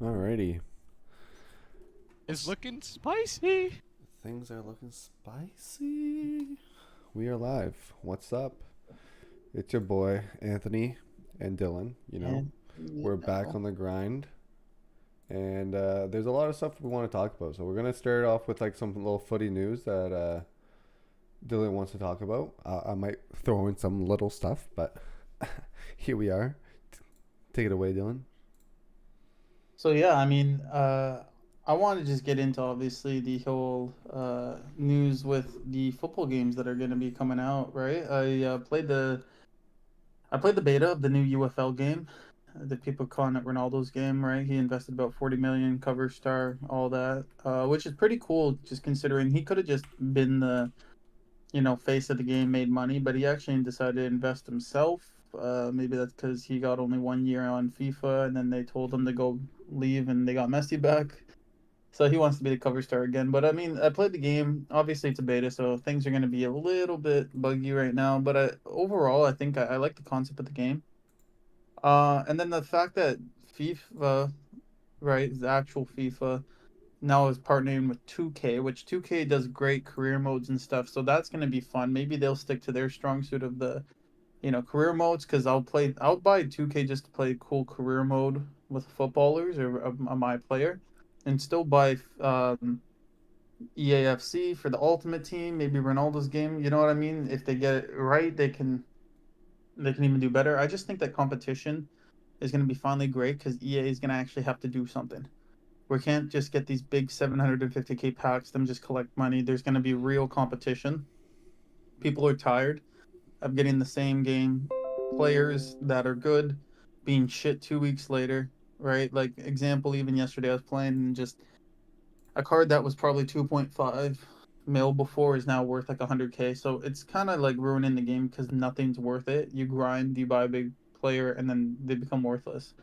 Alrighty. It's looking spicy. Things are looking spicy. We are live. What's up? It's your boy, Anthony and Dylan. And We're back on the grind. And there's a lot of stuff we want to talk about. So we're going to start off with like some little footy news that Dylan wants to talk about. I might throw in some little stuff, but here we are. Take it away, Dylan. so yeah, I want to just get into obviously the whole news with the football games that are going to be coming out, right? I played the beta of the new UFL game, the people calling it Ronaldo's game, right? He invested about 40 million, cover star, all that, which is pretty cool, just considering he could have just been the face of the game, made money, but he actually decided to invest himself. Maybe that's because he got only 1 year on FIFA, and then they told him to go leave, and they got Messi back. So he wants to be the cover star again. But I mean, I played the game. Obviously, it's a beta, so things are going to be a little bit buggy right now. But overall, I think I like the concept of the game. And then the fact that FIFA, right, the actual FIFA, now is partnering with 2K, which 2K does great career modes and stuff. So that's going to be fun. Maybe they'll stick to their strong suit of the career modes, because I'll buy 2K just to play cool career mode with footballers or my player, and still buy EAFC for the ultimate team, maybe Ronaldo's game. You know what I mean? If they get it right, they can even do better. I just think that competition is going to be finally great, because EA is going to actually have to do something. We can't just get these big 750k packs, them just collect money. There's going to be real competition. People are tired of getting the same game, players that are good being shit 2 weeks later, right? Like, example, even yesterday I was playing, and just a card that was probably 2.5 mil before is now worth like 100k. So it's kind of like ruining the game, because nothing's worth it. You grind, you buy a big player, and then they become worthless.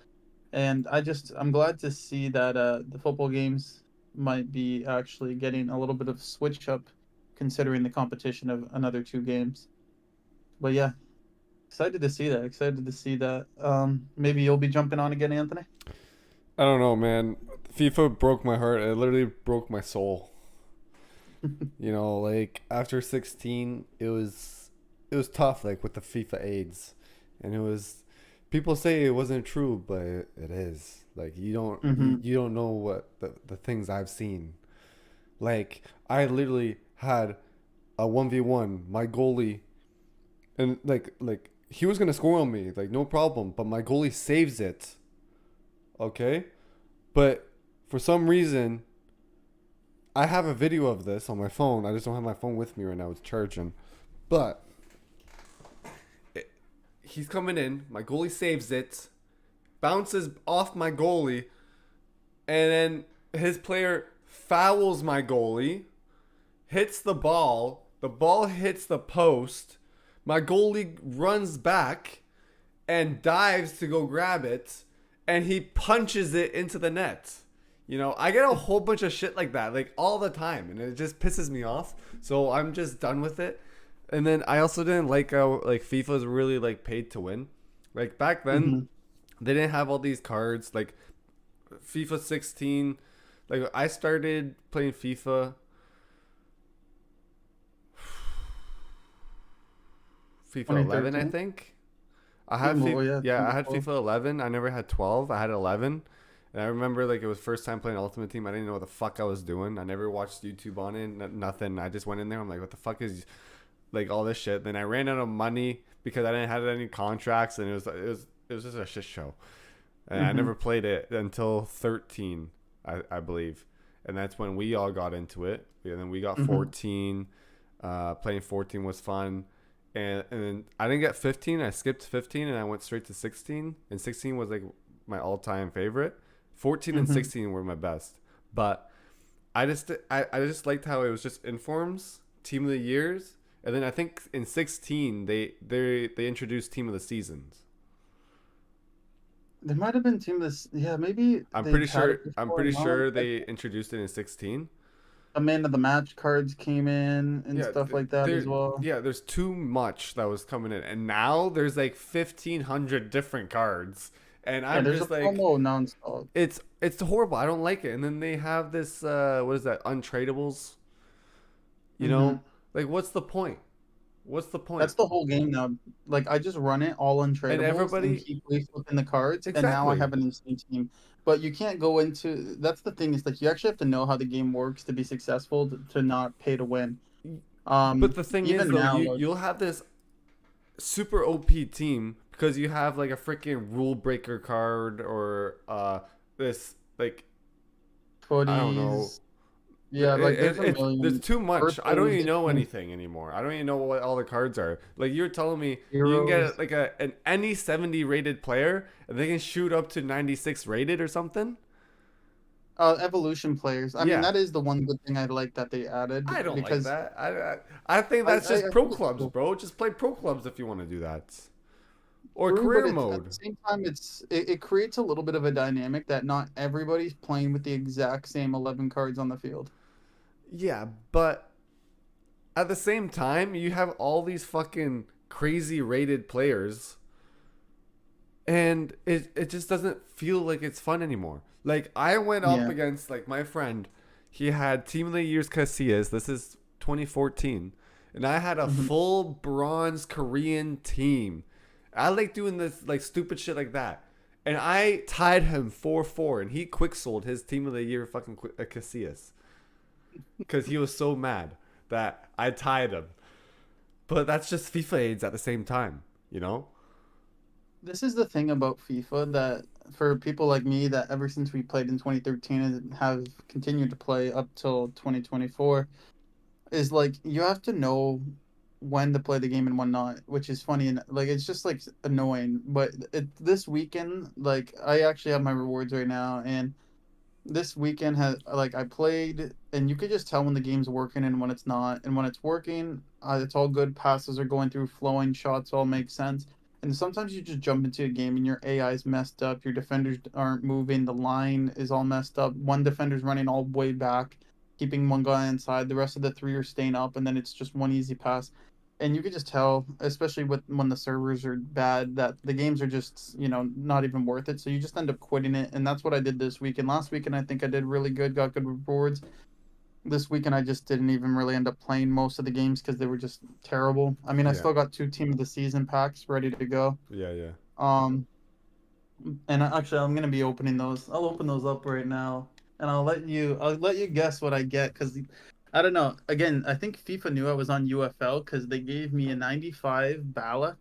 And I'm glad to see that the football games might be actually getting a little bit of switch up, considering the competition of another two games. But yeah, excited to see that. Excited to see that. Maybe you'll be jumping on again, Anthony. I don't know, man. FIFA broke my heart. It literally broke my soul. Like after 16, it was tough, like with the FIFA AIDS, and it was. People say it wasn't true, but it is. Like you don't Mm-hmm. you don't know what the things I've seen. Like I literally had a 1v1, my goalie, and like he was gonna score on me, like no problem, but my goalie saves it. Okay, but for some reason I have a video of this on my phone. I just don't have my phone with me right now. It's charging. But he's coming in. My goalie saves it, bounces off my goalie, and then his player fouls my goalie, hits the ball. The ball hits the post. My goalie runs back and dives to go grab it, and he punches it into the net. I get a whole bunch of shit like that, like all the time, and it just pisses me off. So I'm just done with it. And then I also didn't like how like FIFA is really like paid to win. Like back then, Mm-hmm. they didn't have all these cards. Like FIFA 16, like I started playing FIFA 11, I 2013. think. I had FIFA, Oh yeah, yeah, I had 2012. FIFA 11. I never had 12. I had 11. And I remember like it was first time playing Ultimate Team. I didn't know what the fuck I was doing. I never watched YouTube on it. Nothing. I just went in there. I'm like, what the fuck is like all this shit? Then I ran out of money because I didn't have any contracts, and it was just a shit show. And I Mm-hmm. never played it until 13, I believe, and that's when we all got into it. And then we got Mm-hmm. 14. Playing 14 was fun, and then I didn't get 15. I skipped 15 and I went straight to 16. And 16 was like my all-time favorite. 14 and Mm-hmm. 16 were my best, but I just liked how it was just informs team of the years, and then I think in 16 they introduced team of the seasons. There might have been team this. Yeah, maybe I'm pretty they've had sure it I'm before. pretty No, sure they introduced it in 16. a man of the match cards came in and Yeah, stuff like that as well. there's too much that was coming in, and now there's like 1,500 different cards, And Yeah, I'm there's a just like, promo nonstop. it's horrible. I don't like it. And then they have this what is that? Untradables. You Hmm. know, like what's the point? What's the point? That's the whole game now. Like I just run it all And untradables and everybody keep reflipping the cards, and now I exactly. have an insane team. But you can't go into. That's the thing is like you actually have to know how the game works to be successful to not pay to win. But the thing is Even though, now, you'll have this super OP team because you have like a freaking rule breaker card or this like I don't know. footies. Yeah, like there's a There's million too much. I don't Earthos, even know anything anymore. I don't even know what all the cards are. Like you're telling me you can heroes. get like any 70 rated player and they can shoot up to 96 rated or something. Evolution players. I mean, Yeah, that is the one good thing I like that they added I don't like because that. I think that's just I pro think it's clubs, cool. bro. Just play pro clubs if you want to do that, or True, but career it's at the mode. same time it creates a little bit of a dynamic that not everybody's playing with the exact same 11 cards on the field. Yeah, but at the same time, you have all these fucking crazy rated players, and it just doesn't feel like it's fun anymore. Like I went up Yeah. against like my friend, he had Team of the Year's Casillas. This is 2014, and I had a Hmm. full bronze Korean team. I like doing this like stupid shit like that. And I tied him 4-4, and he quick sold his Team of the Year fucking Casillas because he was so mad that I tied him. But that's just FIFA AIDS at the same time, you know? This is the thing about FIFA that for people like me that ever since we played in 2013 and have continued to play up till 2024 is like you have to know when to play the game and when not, which is funny and like it's just like annoying. But this weekend, like I actually have my rewards right now, and this weekend has like I played, and you could just tell when the game's working and when it's not. And when it's working, it's all good. Passes are going through, flowing shots all make sense. And sometimes you just jump into a game and your AI is messed up. Your defenders aren't moving. The line is all messed up. One defender's running all the way back, keeping one guy inside. The rest of the three are staying up, and then it's just one easy pass. And you could just tell, especially with when the servers are bad, that the games are just not even worth it. So you just end up quitting it, and that's what I did this weekend. Last weekend I think I did really good, got good rewards. This weekend I just didn't even really end up playing most of the games because they were just terrible. I mean, I Yeah. still got two team of the season packs ready to go. Yeah, yeah. Um, and actually I'm gonna be opening those. I'll open those up right now, and I'll let you guess what I get because I don't know. Again, I think FIFA knew I was on UFL because they gave me a 95 Balak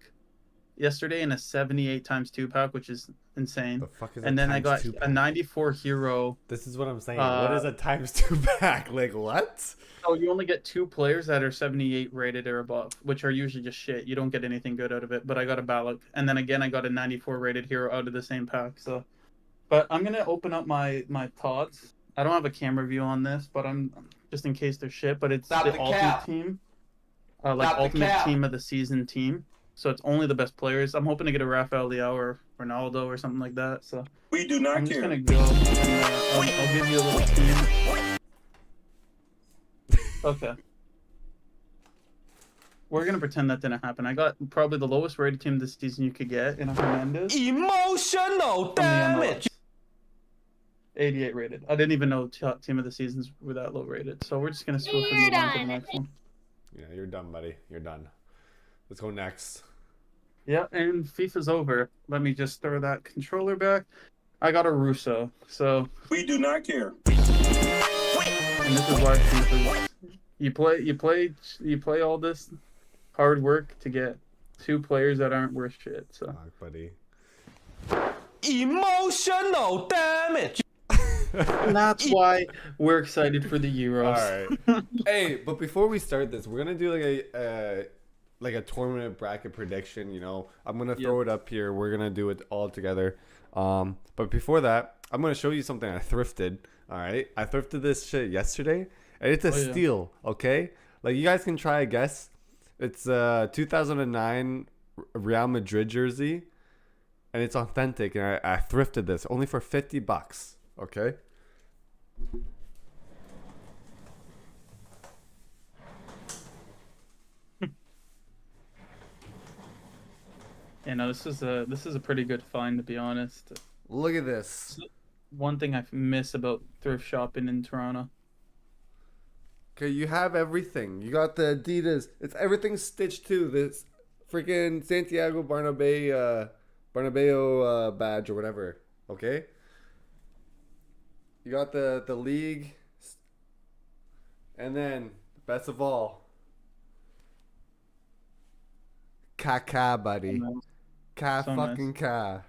yesterday and a 78 times two pack, which is insane. The fuck is a And then I times got two a pack? 94 Hero. This is what I'm saying. What Uh, is a times two pack? Like what? so you only get two players that are 78 rated or above, which are usually just shit. You don't get anything good out of it. But I got a Balak, and then again I got a 94 rated hero out of the same pack. So, but I'm gonna open up my pods. I don't have a camera view on this, but I'm just in case there's shit. But it's Stop the the ultimate cap. team, like Stop the ultimate cap. team of the season team. So it's only the best players. I'm hoping to get a Rafael Leao or Ronaldo or something like that. So We do not I'm just care. gonna go and I'll give you a little team. Okay. We're gonna pretend that didn't happen. I got probably the lowest rated team this season you could get in a Hernandez Emotional from the MLS. 88 rated. I didn't even know team of the seasons were that low rated. So we're just gonna swiftly move on to the next one. Yeah, you're done, buddy. You're done. Let's go next. Yeah, and FIFA's over. Let me just throw that controller back. I got a Russo. So We do not care. and this is why FIFA. You play all this hard work to get two players that aren't worth shit. So Fuck, buddy. Emotional damage. and that's why we're excited for the All Euros. right. Hey, but before we start this, we're gonna do like a tournament bracket prediction. You know, I'm gonna throw it up here. We're gonna do it all together. But before that, I'm gonna show you something I thrifted. All right, I thrifted this shit yesterday, and it's a Oh, yeah. steal. Okay, like you guys can try a guess. It's a 2009 Real Madrid jersey, and it's authentic. And I thrifted this only for $50. Okay. You know, this is a pretty good find, to be honest. Look at this. One thing I miss about thrift shopping in Toronto. Okay, you have everything. You got the Adidas. It's everything stitched too. This freaking Santiago Bernabeu badge or whatever. Okay. You got the league, and then best of all, Kaká, buddy. So Ka nice. fucking Ka.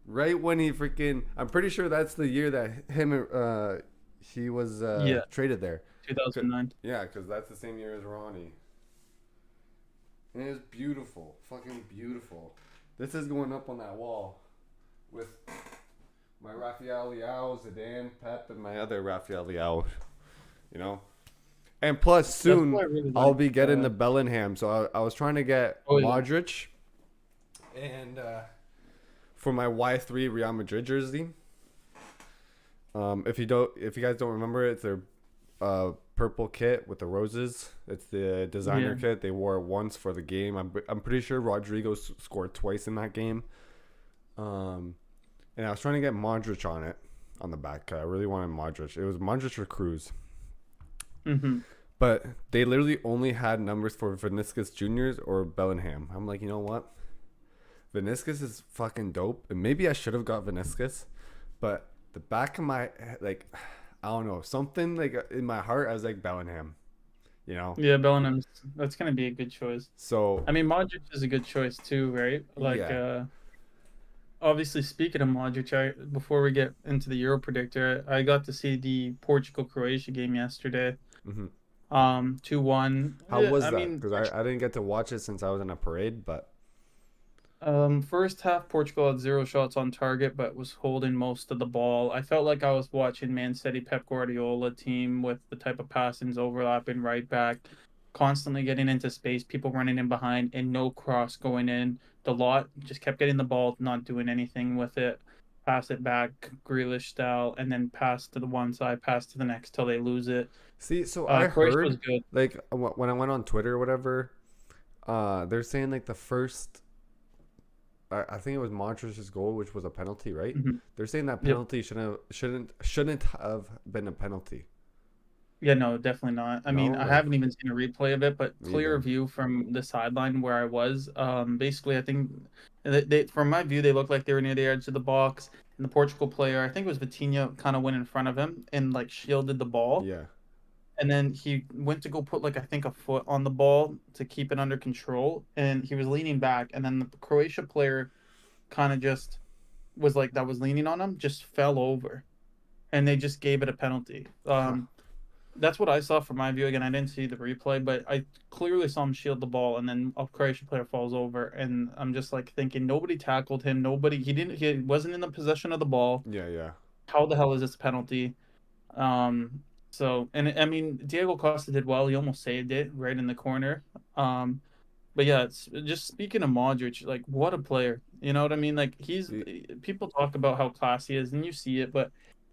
Right when he freaking, I'm pretty sure that's the year that he was Yeah. traded there. 2009. Yeah, because that's the same year as Ronnie. And it's beautiful, fucking beautiful. This is going up on that wall with my Rafael Leao, Zidane, Pep, and my other Rafael Leao. You know, and plus soon what I really I'll like, be getting the Bellingham. So I was trying to get Oh, yeah. Modric, and for my Y3 Real Madrid jersey. If you guys don't remember it, it's their purple kit with the roses. It's the designer Yeah. kit. They wore it once for the game. I'm pretty sure Rodrigo scored twice in that game. And I was trying to get Modric on it on the back. I really wanted Modric. It was Modric or Cruz. Mm-hmm. But they literally only had numbers for Vinicius Juniors or Bellingham. I'm like, you know what? Vinicius is fucking dope. And maybe I should have got Vinicius, but the back of my like, I don't know, something like in my heart, I was like Bellingham, you know. Yeah, Bellingham's. That's gonna be a good choice. So I mean, Modric is a good choice too, right? Like, Yeah. Obviously, speaking of Modric, before we get into the Euro predictor, I got to see the Portugal-Croatia game yesterday. mhm. 2-1. How Yeah, was I that? mean, Because I didn't get to watch it since I was in a parade, but first half Portugal had 0 shots on target, but was holding most of the ball. I felt like I was watching Man City Pep Guardiola team with the type of passings overlapping right back, constantly getting into space, people running in behind, and no cross going in. The lot just kept getting the ball, not doing anything with it. Pass it back, Grealish style, and then pass to the one side, pass to the next till they lose it. see, so I Croatia was heard good. like when I went on Twitter or whatever, they're saying like the first, I think it was Modric's goal, which was a penalty, right? Mhm. They're saying that Yep. penalty shouldn't have been a penalty. Yeah, no, definitely not. I mean, No, I like, haven't even seen a replay of it, but Me clear either. view from the sideline where I was. Basically, I think from my view, they looked like they were near the edge of the box, and the Portugal player, I think it was Vitinha, kind of went in front of him and like shielded the ball, yeah, and then he went to go put like I think a foot on the ball to keep it under control, and he was leaning back, and then the Croatia player kind of just was like that was leaning on him, just fell over, and they just gave it a penalty. That's what I saw from my view. Again, I didn't see the replay, but I clearly saw him shield the ball, and then a Croatian player falls over, and I'm just like thinking, nobody tackled him. He wasn't in the possession of the ball. yeah. How the hell is this a penalty? So, and I mean, Diego Costa did well. He almost saved it right in the corner. But yeah, it's just speaking of Modric, like what a player. You know what I mean? Like people talk about how classy he is, and you see it, but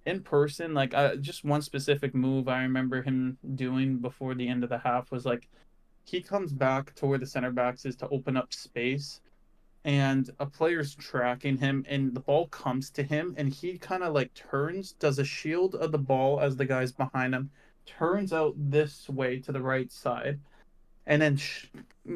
in person, like just one specific move I remember him doing before the end of the half was like he comes back to where the center backs is to open up space, and a player's tracking him, and the ball comes to him, and he kind of like turns, does a shield of the ball as the guy's behind him, turns out this way to the right side, and then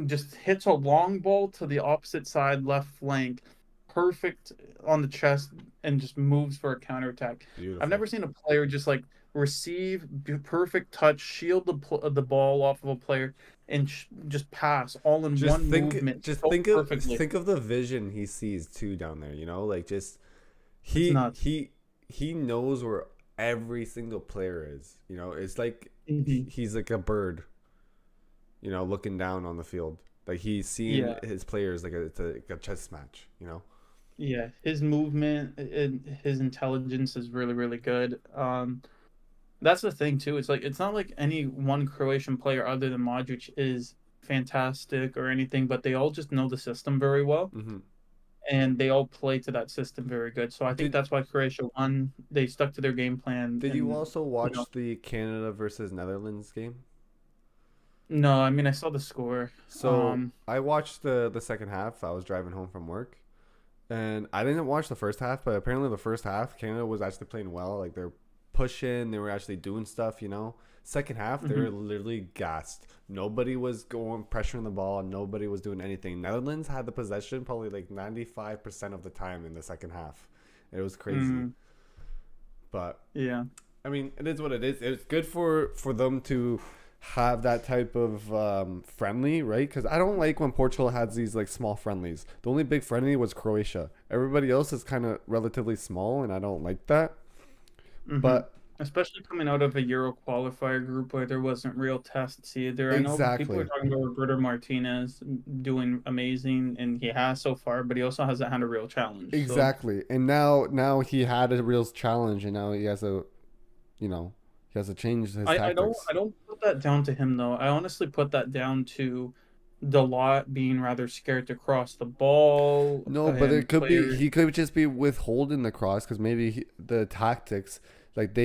just hits a long ball to the opposite side left flank, perfect on the chest, and just moves for a counterattack. Beautiful. I've never seen a player just like receive perfect touch, shield the ball off of a player, and just pass all in one movement. Just so think perfectly. of the vision he sees too down there. You know, like just nuts. he knows where every single player is. You know, it's like Mhm. he's like a bird. You know, looking down on the field, like he's seeing Yeah. his players it's like a chess match. You know. Yeah, his movement and his intelligence is really, really good. That's the thing too. It's like it's not like any one Croatian player other than Modric is fantastic or anything, but they all just know the system very well, Mm-hmm. and they all play to that system very good. So I think that's why Croatia won. They stuck to their game plan. Did you and, also watch know, the Canada versus Netherlands game? No, I mean I saw the score. So I watched the second half. I was driving home from work, and I didn't watch the first half. But apparently, the first half, Canada was actually playing well. Like they're pushing, they were actually doing stuff. Second half, they Mhm. were literally gassed. Nobody was going pressuring the ball. Nobody was doing anything. Netherlands had the possession probably like 95% of the time in the second half. It was crazy, Mm, but yeah. I mean, it is what it is. It's good for them to have that type of friendly, right? Because I don't like when Portugal has these like small friendlies. The only big friendly was Croatia. Everybody else is kind of relatively small, and I don't like that. Hmm. But Especially coming out of a Euro qualifier group where there wasn't real tests either. I know people are exactly, talking about Roberto Martinez doing amazing, and he has so far, but he also hasn't had a real challenge. So exactly. And now he had a real challenge, and now you know, he has to change his I tactics. don't put that down to him though. I honestly put that down to Dalot being rather scared to cross the ball No, but it and could be players. he could just be withholding the cross because maybe the tactics, like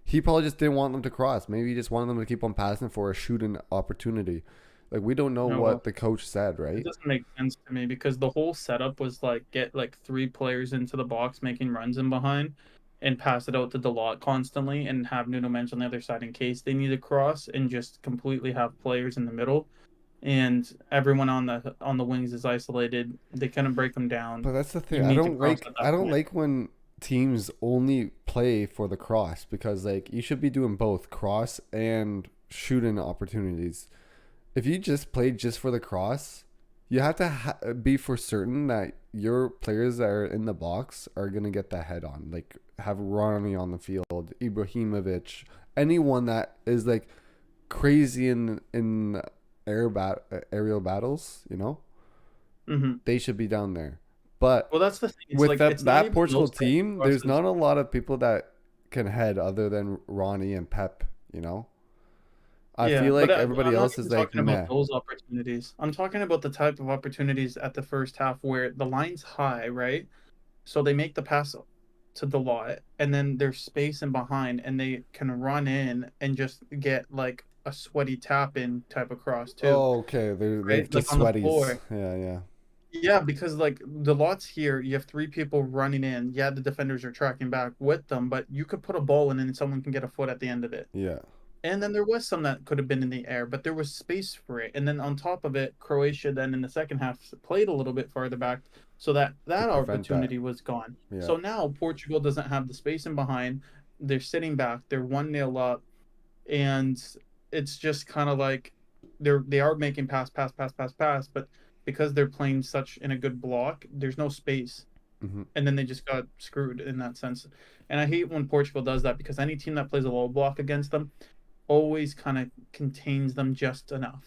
he probably just didn't want them to cross. Maybe he just wanted them to keep on passing for a shooting opportunity. Like we don't know No, what well, the coach said, it right? doesn't make sense to me because the whole setup was like get like three players into the box making runs in behind and pass it out to Dalot constantly and have Nuno Mensch on the other side in case they need a cross and just completely have players in the middle and everyone on the wings is isolated. They couldn't break them down. But that's the thing. You need to cross at I that don't point. like when teams only play for the cross because like you should be doing both cross and shooting opportunities. If you just play just for the cross, you have to be for certain that your players that are in the box are gonna get that head on. Like have Ronnie on the field, Ibrahimovic, anyone that is like crazy in aerial battles. Hmm. They should be down there. But Well, that's the thing. It's with like that it's not that even Portugal those type of team, there's crosses. not a lot of people that can head other than Ronnie and Pep. I Yeah, feel but like everybody I'm not else even is like talking about meh. those opportunities. I'm talking about the type of opportunities at the first half where the line's high, right? So they make the pass to the lot, and then there's space in behind, and they can run in and just get like a sweaty tap in type of cross too, Oh, okay. They're right? Like just on the sweaties. floor. Yeah, yeah, Yeah, because like the lots here, you have three people running in. Yeah, the defenders are tracking back with them, but you could put a ball in and someone can get a foot at the end of it. yeah. And then there was some that could have been in the air, but there was space for it. And then on top of it, Croatia then in the second half played a little bit farther back, so that To that prevent that. opportunity was gone. Yeah. So now Portugal doesn't have the space in behind. They're sitting back. They're 1-0 up, and it's just kind of like they are making pass, but because they're playing such in a good block, there's no space, Hmm. and then they just got screwed in that sense. And I hate when Portugal does that because any team that plays a low block against them always kind of contains them just enough,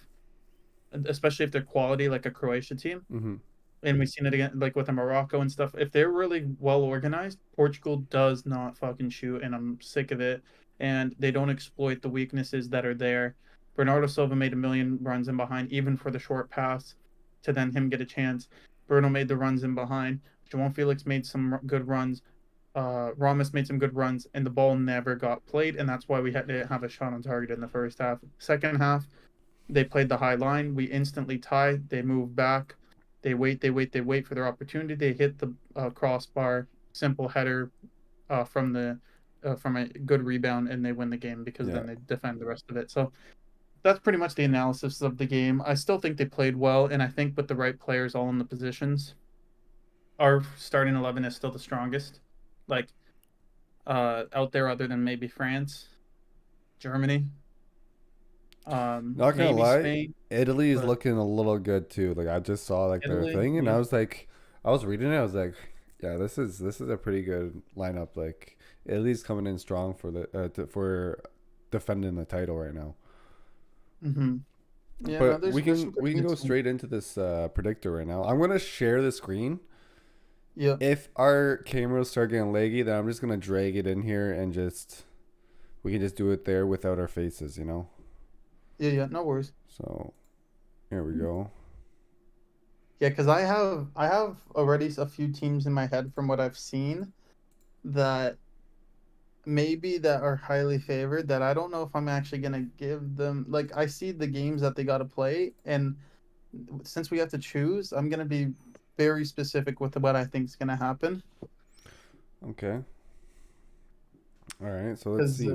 especially if they're quality like a Croatia team. Hmm. And we've seen it again, like with the Morocco and stuff. If they're really well organized, Portugal does not fucking shoot, and I'm sick of it. And they don't exploit the weaknesses that are there. Bernardo Silva made a million runs in behind, even for the short pass, to then him get a chance. Bruno made the runs in behind. João Felix made some good runs. Ramos made some good runs, and the ball never got played, and that's why we had to have a shot on target in the first half. Second half, they played the high line. We instantly tie. They move back. They wait for their opportunity. They hit the crossbar, simple header from a good rebound, and they win the game because Yeah. then they defend the rest of it. So that's pretty much the analysis of the game. I still think they played well, and I think with the right players all in the positions, our starting 11 is still the strongest. Like out there, other than maybe France, Germany, Not gonna maybe lie, Spain, Italy is but looking a little good too. Like I just saw like their Italy, thing, and yeah. I was reading it. I was like, yeah, this is a pretty good lineup. Like Italy's coming in strong for for defending the title right now. Hmm. Yeah, no, But there's some good we can go teams. straight into this predictor right now. I'm gonna share the screen. Yeah, If our cameras start getting laggy, then I'm just gonna drag it in here and just we can just do it there without our faces. yeah, no worries. So here we go. Yeah, because I have already a few teams in my head from what I've seen that maybe that are highly favored that I don't know if I'm actually gonna give them. Like I see the games that they got to play, and since we have to choose, I'm gonna be very specific with what I think is gonna happen. Okay. All right. So let's Because see.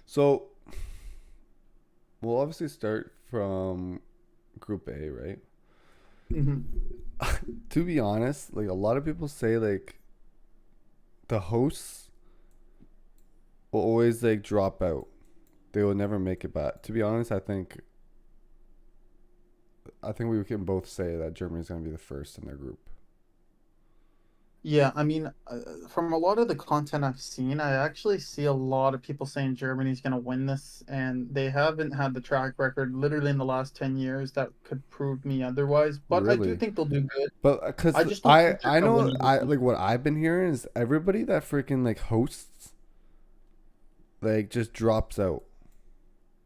So we'll obviously start from Group A, right? To be honest, like a lot of people say, like the hosts will always like drop out. They will never make it back. To be honest, I think we can both say that Germany's going to be the first in their group. yeah, I mean, from a lot of the content I've seen, I actually see a lot of people saying Germany's gonna win this, and they haven't had the track record literally in the last 10 years that could prove me otherwise. But I do Really? think they'll do good. But I because just don't I think they're I gonna know win I this. like what I've been hearing is everybody that freaking like hosts like just drops out.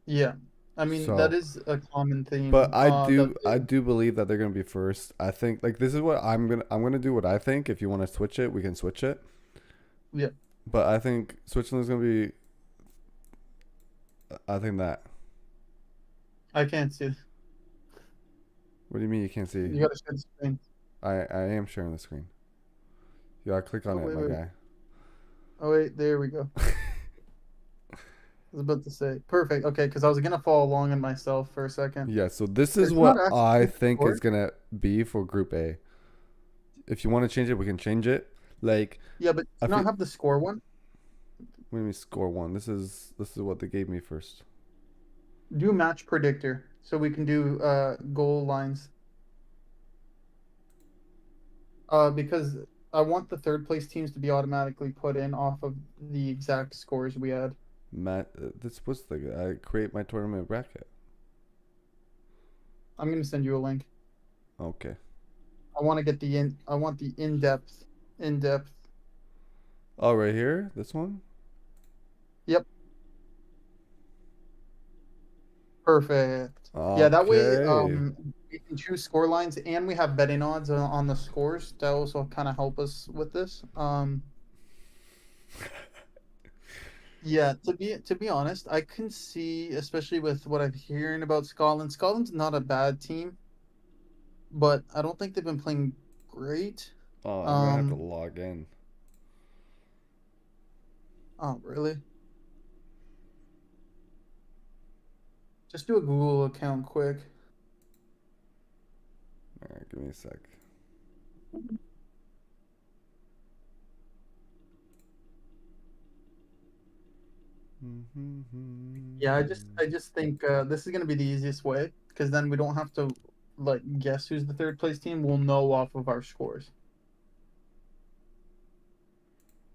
Yeah, I mean that So, is a common but theme. I That do I do believe that they're gonna be first. I think like this is what I'm gonna do what I think. If you want to switch it, we can switch it. yeah, But I think Switzerland's gonna be. I think that. I can't see. What do you mean you can't see? You gotta share the screen. I am sharing the screen. You gotta click Oh on it, wait, my wait. guy. Oh wait, there we go. I was about to say perfect. Okay, because I was gonna follow along in myself for a second. Yeah, so this is It's not what I actually think is short. gonna be for Group A. If you want to change it, we can change it. Like Yeah, but do I you not feel have the score one? when we score one, this is what they gave me first. Do match predictor so we can do goal lines. Because I want the third place teams to be automatically put in off of the exact scores we had. Matt, this was the I create my tournament bracket. I'm gonna send you a link. Okay. I want to get the in. I want the in depth. Oh, right here, this one. Yep, perfect. Yeah, that way Okay. we can choose score lines and we have betting odds on the scores that also kind of help us with this. Yeah, to be honest, I can see, especially with what I'm hearing about Scotland. Scotland's not a bad team, but I don't think they've been playing great. Oh, I'm gonna have to Um, log in. oh really? Just do a Google account quick. All right, give me a sec. Yeah, I just think this is gonna be the easiest way because then we don't have to like guess who's the third place team. We'll know off of our scores.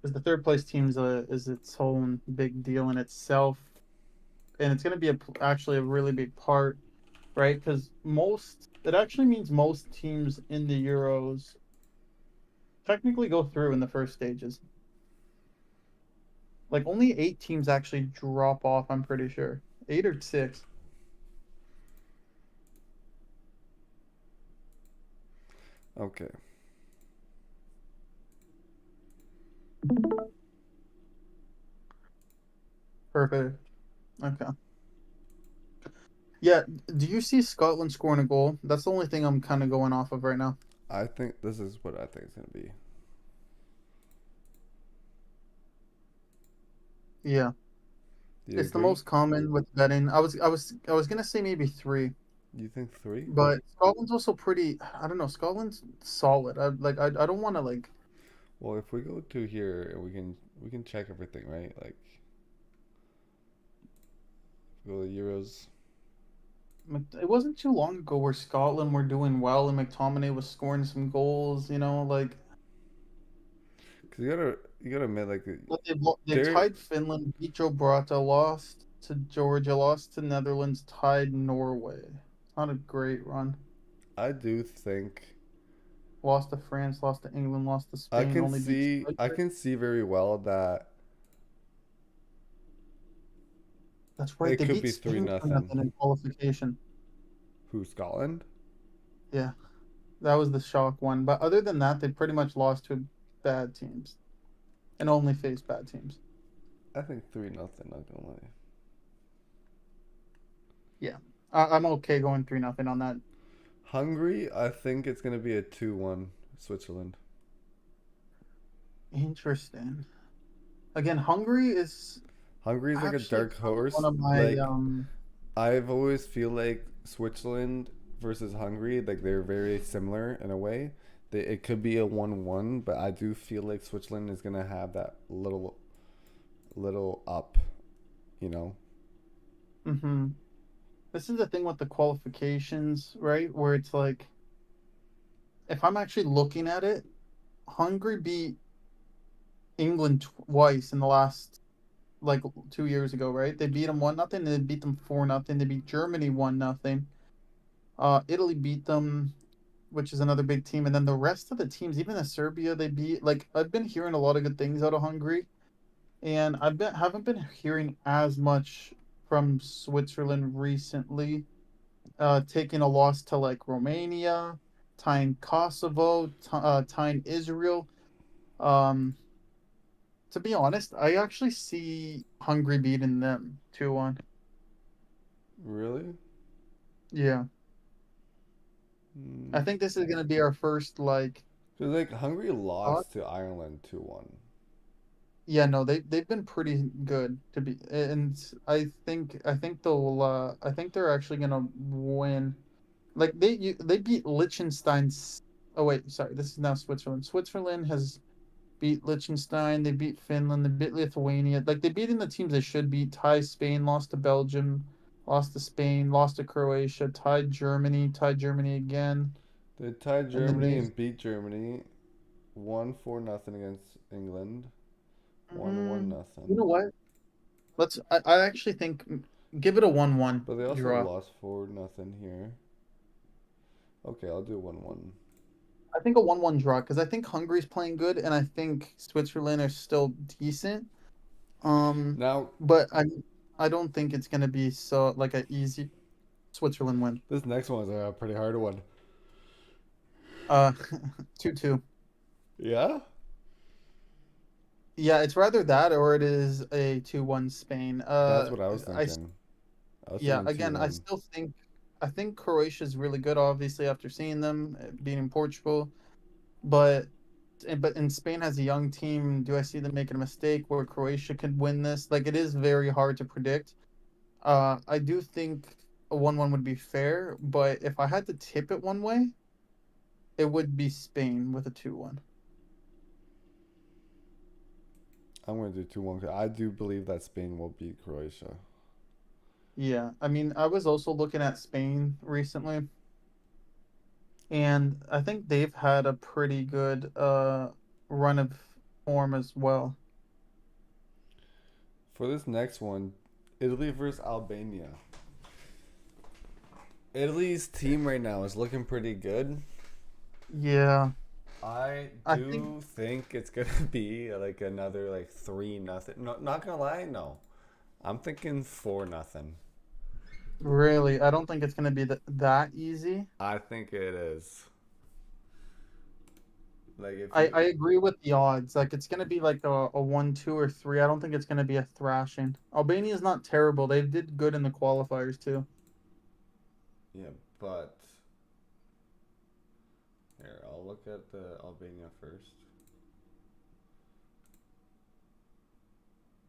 Because the third place team's is its own big deal in itself, and it's gonna be actually a really big part, right? Because most it actually means most teams in the Euros technically go through in the first stages. Like only 8 teams actually drop off. I'm pretty sure 8 or 6. Okay. Perfect. Okay. Yeah. Do you see Scotland scoring a goal? That's the only thing I'm kind of going off of right now. I think this is what I think it's gonna be. Yeah. Do you It's the agree? most common with betting. I was gonna say maybe 3, You think three? but Scotland's also pretty. I don't know. Scotland's solid. I don't want to like. Well, if we go to here and we can check everything, right? Like go to Euros. It wasn't too long ago where Scotland were doing well and McTominay was scoring some goals. Like. Cause you gotta admit like But they they're tied Finland, beat Gibraltar, lost to Georgia, lost to Netherlands, tied Norway. It's not a great run. I do think Lost to France, lost to England, lost to I Spain, can only beat see I Cyprus. can see very well that That's right. it They could beat be three Spain for nothing. nothing in qualification. Who, Scotland? Yeah, that was the shock one. But other than that, they pretty much lost to bad teams and only faced bad teams. I think 3-0. Not gonna lie. I'm okay going 3-0 on that. Hungary, I think it's gonna be a 2-1 Switzerland. Interesting. Again, Hungary is Hungary's like a actually dark kind of one horse. of my Like I've always feel like Switzerland versus Hungary, like they're very similar in a way. It could be a 1-1, but I do feel like Switzerland is gonna have that little up, you know. hmm This is the thing with the qualifications, right? Where it's like, if I'm actually looking at it, Hungary beat England twice in the last like 2 years ago, right? They beat them 1-0, and they beat them 4-0. They beat Germany 1-0. Italy beat them, which is another big team, and then the rest of the teams, even the Serbia, they beat. Like I've been hearing a lot of good things out of Hungary, and haven't been hearing as much from Switzerland recently. Taking a loss to like Romania, tying Kosovo, tying Israel. Um, to be honest, I actually see Hungary beating them 2-1. Really? Yeah, I think this is gonna be our first like. Because like Hungary Uh, lost to Ireland 2-1. yeah, no, they've been pretty good to be, and I think they're actually gonna win. Like they beat Liechtenstein's. Oh wait, sorry, this is now Switzerland. Switzerland has beat Liechtenstein. They beat Finland. They beat Lithuania. Like they beating the teams they should beat. Tied Spain, lost to Belgium, lost to Spain, lost to Croatia. Tied Germany again, They tied and then Germany they. and beat Germany. Won 4-0 against England. Won one You know nothing. what? I actually think give it a 1-1 But they also draw. lost 4-0 here. Okay, I'll do 1-1. I think a 1-1 draw because I think Hungary's playing good and I think Switzerland are still decent. Um, Now, but I don't think it's gonna be so like an easy Switzerland win. this next one is a pretty hard one. Uh, 2-2. Yeah? Yeah, it's rather that or it is a 2-1 Spain. That's what I was I thinking. I was yeah, thinking again, 2-1. I think Croatia's really good obviously after seeing them beating Portugal, but and Spain has a young team. Do I see them making a mistake where Croatia could win this? Like it is very hard to predict. I do think a 1-1 would be fair, but if I had to tip it one way, it would be Spain with a 2-1. I'm going to do 2-1 because I do believe that Spain will beat Croatia. Yeah, I mean, I was also looking at Spain recently, and I think they've had a pretty good run of form as well. For this next one, Italy versus Albania. Italy's team right now is looking pretty good. Yeah, I I think do think it's gonna be like another like 3-0. No, not gonna lie, no. I'm thinking 4-0. really, I don't think it's gonna be that easy. I think it is. Like if I you, agree with the odds. Like it's gonna be like a 1-2 or 3. I don't think it's gonna be a thrashing. Albania's not terrible. They did good in the qualifiers too. yeah, but here I'll look at the Albania first.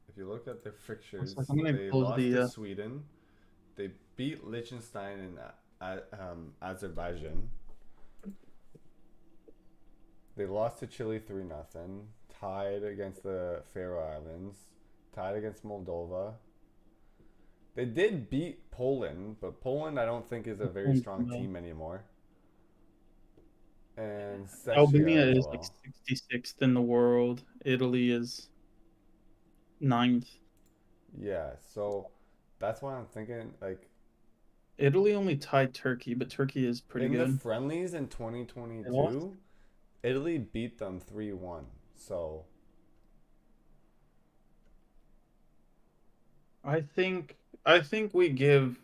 If you look at their It's fixtures, like I'm gonna they close lost to the. Sweden. They beat Liechtenstein and Azerbaijan. They lost to Chile 3-0. Tied against the Faroe Islands. Tied against Moldova. They did beat Poland, but Poland I don't think is a very strong No. team anymore. And Czechia Albania as is like well. 66th in the world. Italy is ninth. Yeah, so that's why I'm thinking like Italy only tied Turkey, but Turkey is pretty in the good. friendlies in They lost. 2022, Italy beat them 3-1. So I think we give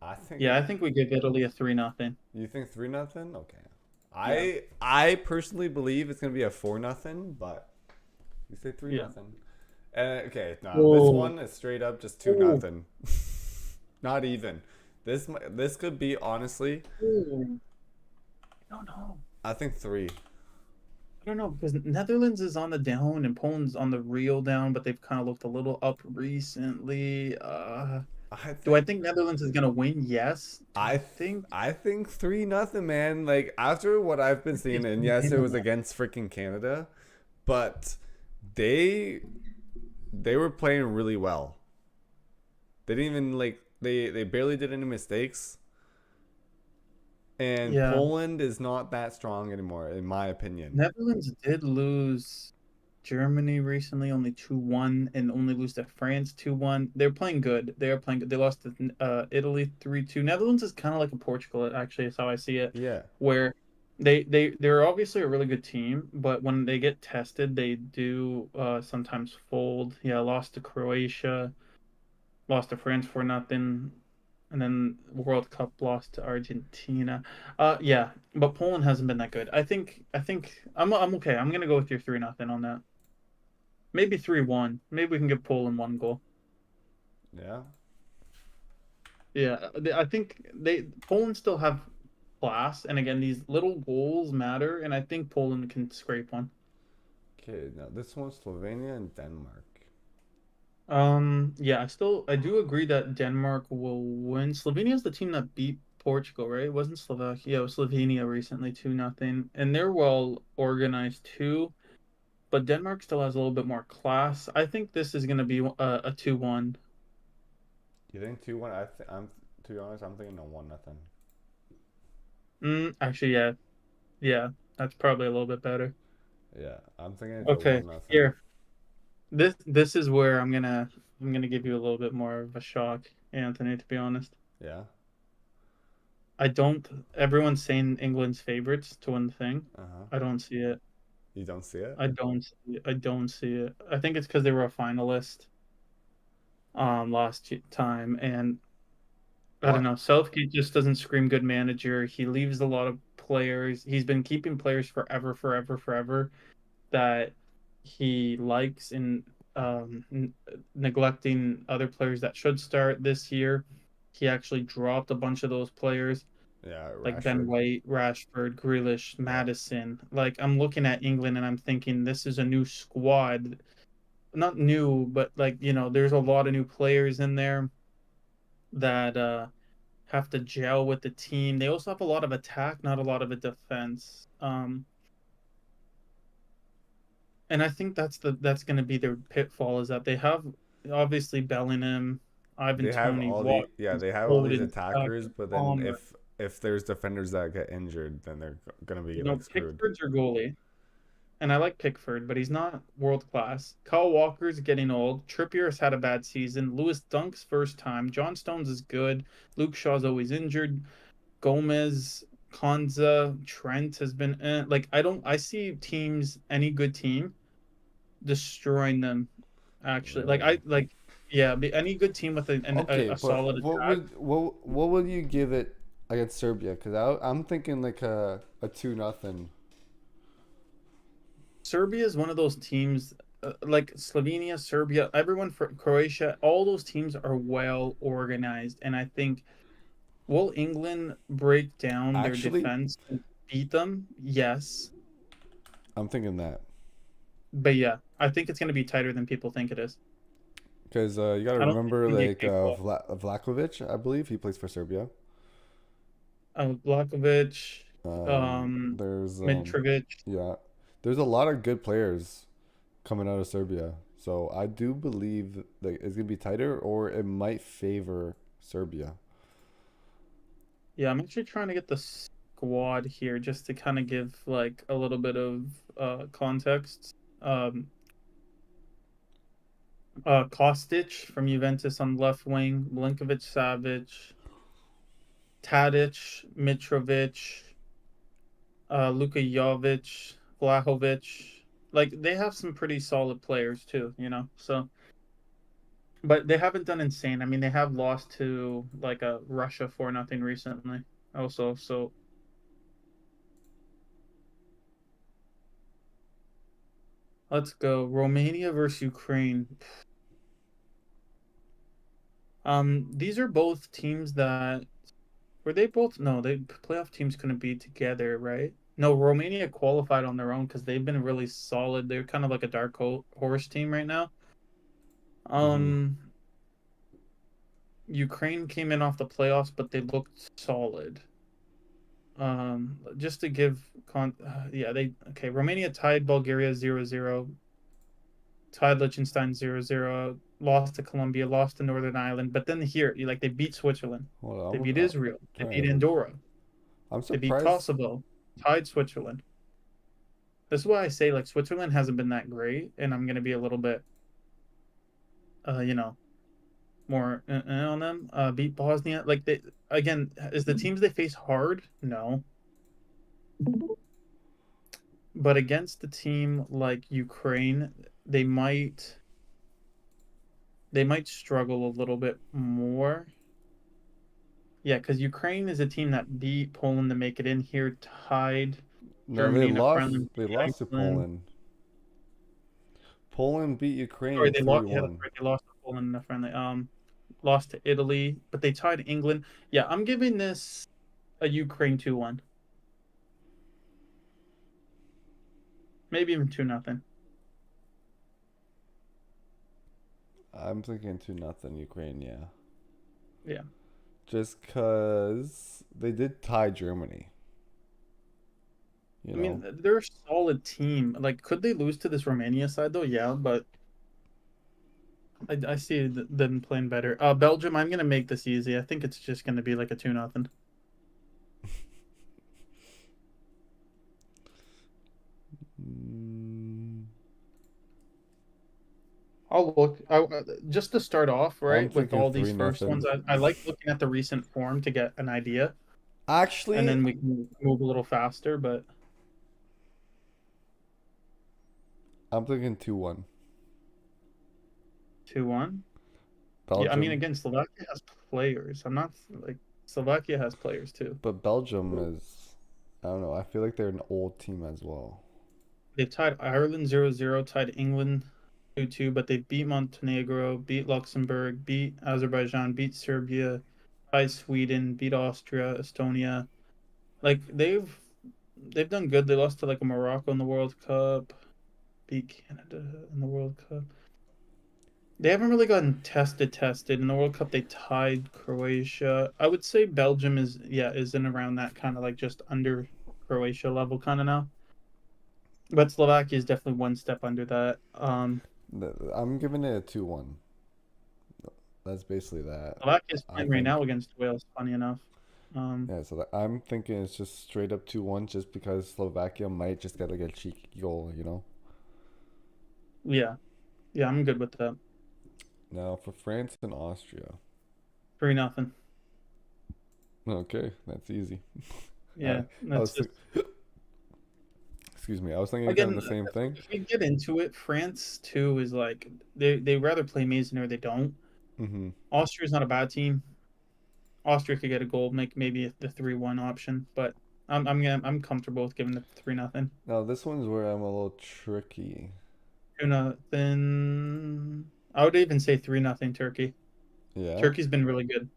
I think yeah, I think we give Italy a 3-0. you think 3-0? Okay. Yeah. I personally believe it's gonna be a 4-0, but you say 3-0. Yeah. Okay, no, this Whoa. one is straight up just 2-0. Not even. This could be honestly. Ooh. I don't know. I think 3. I don't know because Netherlands is on the down and Poland's on the real down, but they've kind of looked a little up recently. I Do I think. think Netherlands is gonna win? Yes. Do I I think I think 3-0, man. Like after what I've been seeing, and yes, it was against freaking Canada, but they they were playing really well. They didn't even like they barely did any mistakes. And yeah. Poland is not that strong anymore, in my opinion. Netherlands did lose Germany recently, only 2-1, and only lose to France 2-1. They're playing good. They are playing good. They lost to Italy 3-2. Netherlands is kind of like a Portugal, actually, is how I see it, Yeah. where they're obviously a really good team, but when they get tested, they do sometimes fold. Yeah, lost to Croatia, lost to France for nothing, and then World Cup lost to Argentina. Yeah, but Poland hasn't been that good. I think I'm okay. I'm gonna go with your 3-0 on that. Maybe 3-1. Maybe we can give Poland one goal. Yeah. Yeah, I think they Poland still have class, and again, these little goals matter, and I think Poland can scrape one. Okay, now this one's Slovenia and Denmark. Yeah, I do agree that Denmark will win. Slovenia's the team that beat Portugal, right? It wasn't Slovakia. Yeah, it was Slovenia recently, 2-0. And they're well organized too, but Denmark still has a little bit more class. I think this is going to be a 2-1. You think 2-1? I'm to be honest, I'm thinking a 1-0. Actually, yeah. Yeah, that's probably a little bit better. Yeah, I'm thinking it's a Okay, 1-0. here. This is where I'm gonna give you a little bit more of a shock, Anthony, to be honest. Yeah. I don't Everyone's saying England's favorites to win the thing. Uh-huh. I don't see it. You don't see it? I don't see it. I don't see it. I think it's because they were a finalist last time, and I don't What? know. Southgate just doesn't scream good manager. He leaves a lot of players. He's been keeping players forever, forever, forever that he likes and neglecting other players that should start this year. He actually dropped a bunch of those players Yeah, like Ben Rashford. White, Rashford, Grealish, Yeah. Madison. Like I'm looking at England and I'm thinking this is a new squad. Not new, but like, there's a lot of new players in there that have to gel with the team. They also have a lot of attack, not a lot of a defense. And I think that's going to be their pitfall is that they have obviously Bellingham, Ivan They have Toney, all the Watkins, they have all these Foden, Saka, attackers, but then Palmer. if there's defenders that get injured, then they're gonna be like screwed. Pickford's your goalie, and I like Pickford, but he's not world class. Kyle Walker's getting old. Trippier's had a bad season. Lewis Dunk's first time. John Stones is good. Luke Shaw's always injured. Gomez, Konza, Trent has been like I see teams, any good team destroying them. Actually, Really? yeah, any good team with Okay, a but solid attack. what would you give it against Serbia? Because I'm thinking like a 2-0. Serbia is one of those teams, like Slovenia, Serbia, everyone for Croatia. All those teams are well organized, and I think will England break down their Actually, defense and beat them? Yes, I'm thinking that but yeah, I think it's going to be tighter than people think it is. because you got to I don't think remember it's going to be like a cakewalk. Vlakovic, I believe he plays for Serbia. Blakovic, There's Mitrovic. yeah, there's a lot of good players coming out of Serbia. So I do believe that it's gonna be tighter, or it might favor Serbia. Yeah, I'm actually trying to get the squad here just to kind of give like a little bit of context. Kostic from Juventus on left wing, Milinkovic, Savic, Tadic, Mitrovic, Luka Jovic, Vlahovic. Like they have some pretty solid players too. So, but they haven't done insane. I mean, they have lost to like a Russia 4-0 recently. Also, so Let's go. Romania versus Ukraine. These are both teams that were they both no, they playoff teams couldn't be together, right? No, Romania qualified on their own because they've been really solid. They're kind of like a dark horse team right now. Um, Ukraine came in off the playoffs, but they looked solid. Just to give yeah, Romania tied Bulgaria 0-0, tied Liechtenstein 0-0, lost to Colombia, lost to Northern Ireland, but then here, they beat Switzerland, Hold they on, beat Israel, they beat Andorra, I'm they beat surprised. Kosovo, tied Switzerland. This is why I say Switzerland hasn't been that great, and I'm gonna be a little bit, you know, more on them. Beat Bosnia, they again is the teams they face hard? No, but against a team like Ukraine, they might struggle a little bit more. Yeah, because Ukraine is a team that beat Poland to make it in here, tied No, they Germany in a lost. friendly, They beat lost to Iceland. Poland. Poland beat Sorry, Ukraine they three lost. Yeah, that's one. right. They lost to Poland in a friendly. Lost to Italy, but they tied England. Yeah, I'm giving this a Ukraine 2-1, maybe even 2-0. I'm thinking 2-0 Ukraine. Yeah, Yeah, just cause they did tie Germany. You I know. mean they're a solid team. Could they lose to this Romania side though? Yeah, but I see them playing better. Belgium, I'm gonna make this easy. I think it's just gonna be like a 2-0. Mm, I'll look. Just to start off, I'm right, with thinking all these three first ones, nothing. I like looking at the recent form to get an idea, and Actually, then we can move a little faster. But I'm thinking 2-1. 2-1. Yeah, I mean, Belgium, again, Slovakia has players. I'm not Slovakia has players too. but Belgium is. I don't know. I feel like they're an old team as well. They've tied Ireland 0-0, tied England 2-2, but they beat Montenegro, beat Luxembourg, beat Azerbaijan, beat Serbia, tied Sweden, beat Austria, Estonia. They've done good. They lost to a Morocco in the World Cup, beat Canada in the World Cup. They haven't really gotten tested. In the World Cup, they tied Croatia. I would say Belgium is in around that kind of just under Croatia level kind of now. But Slovakia is definitely one step under that. I'm giving it a 2-1. That's basically that. Slovakia is I playing right now think. against Wales, funny enough. Yeah, so I'm thinking it's just straight up 2-1 just because Slovakia might just get a cheeky goal, you know? Yeah. Yeah, I'm good with that. Now for France and Austria. 3-0. Okay, that's easy. Yeah, I that's was just excuse me, I was thinking kind of again. the same thing. If we get into it, France too is they rather play Mason or they don't. Mm-hmm. Austria's not a bad team. Austria could get a goal, make maybe the 3-1 option, but I'm comfortable with giving the 3-0. Now this one's where I'm a little tricky. 2-0. I would even say 3-0 Turkey. Yeah? Turkey's been really good.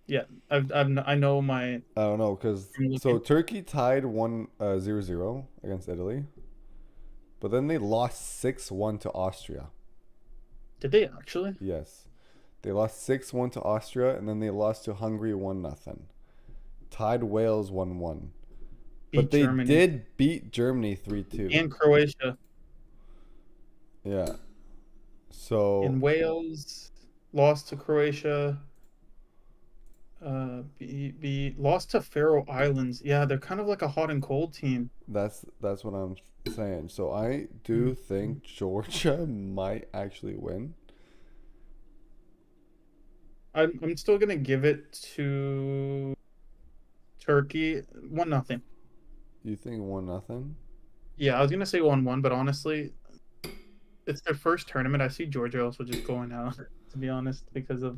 Yeah, I know my. I don't know, because I'm so looking. Turkey tied 0-0 against Italy, but then they lost 6-1 to Austria. Did they actually Yes. They lost 6-1 to Austria, and then they lost to Hungary 1-0. Tied Wales 1-1. beat But they Germany did beat Germany 3-2. and Croatia Yeah. and So Wales? Lost to Croatia. Lost to Faroe Islands. Yeah, they're kind of like a hot and cold team. that's what I'm saying. So I do think Georgia might actually win. I'm still gonna give it to Turkey 1-0. You think 1-0? Yeah, I was gonna say 1-1, but honestly, it's their first tournament. I see Georgia also just going out, to be honest, because of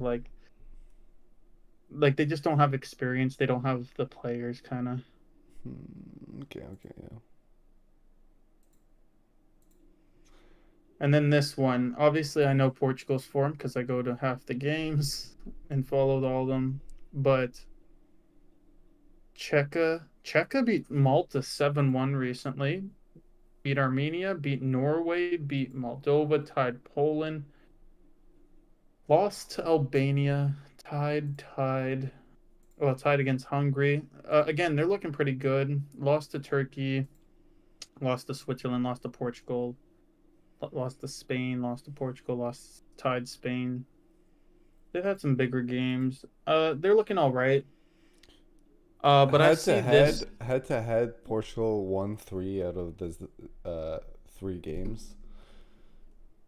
they just don't have experience. They don't have the players, kind of. Okay, yeah. And then this one, obviously, I know Portugal's form because I go to half the games and followed all of them. But Czechia beat Malta 7-1 recently. Beat Armenia, beat Norway, beat Moldova, tied Poland, lost to Albania, tied. Well, tied against Hungary. Again, they're looking pretty good. Lost to Turkey, lost to Switzerland, lost to Portugal, lost to Spain, lost to Portugal, tied Spain. They've had some bigger games. They're looking all right. But I see this. Head to head, Portugal won 3 out of the 3 games.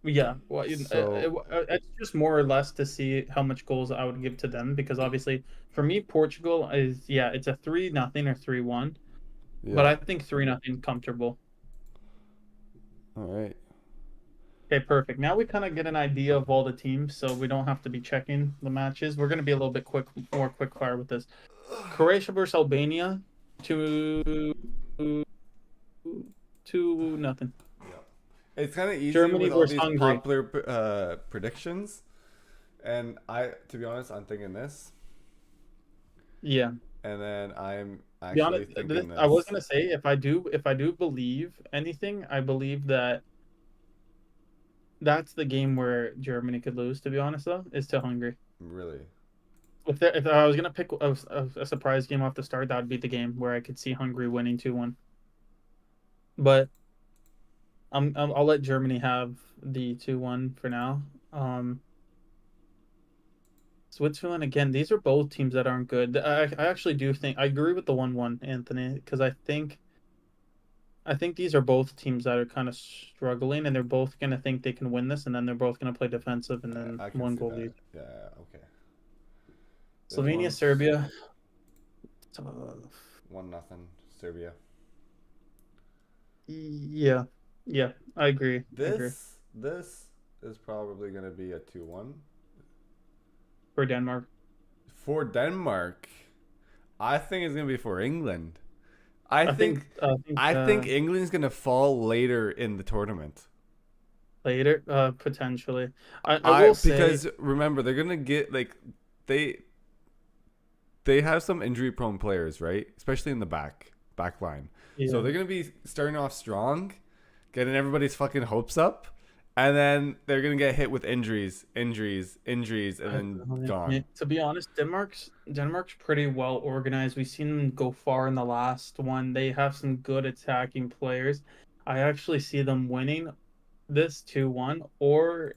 Yeah, well, So it's just more or less to see how much goals I would give to them because obviously for me Portugal is it's a 3-0 or 3-1, but I yeah. think 3-0 comfortable. All right. Okay, perfect. Now we kind of get an idea of all the teams, so we don't have to be checking the matches. We're gonna be a little bit more quick fire with this. Croatia versus Albania, 2-0. It's kind of easy Germany with all versus these Hungary. popular predictions, and to be honest, I'm thinking this, Yeah. and then I'm Be actually honest, thinking I was this. gonna say if I do believe anything, I believe that that's the game where Germany could lose. To be honest, though, is to Hungary. Really? If I was gonna pick a surprise game off the start, that would be the game where I could see Hungary winning 2-1. But I'll let Germany have the 2-1 for now. Switzerland again. These are both teams that aren't good. I actually do think I agree with the 1-1, Anthony, because I think these are both teams that are kind of struggling, and they're both gonna think they can win this, and then they're both gonna play defensive, and then I can one see goal that. lead. Yeah. Okay. This Slovenia, one's Serbia. Tough. 1-0 Serbia. Yeah, yeah, I agree. I agree. This is probably gonna be a 2-1 For Denmark, for Denmark. I think it's gonna be for England. I I think think I think I think England's gonna fall later in the tournament. later, potentially. I will say, Because remember they're gonna get they they have some injury prone players, right? Especially in the back line. So yeah, they're gonna be starting off strong, getting everybody's fucking hopes up, and then they're gonna get hit with injuries, and then yeah, gone. to be honest, Denmark's pretty well organized. We've seen them go far in the last one. They have some good attacking players. I actually see them winning this 2-1 or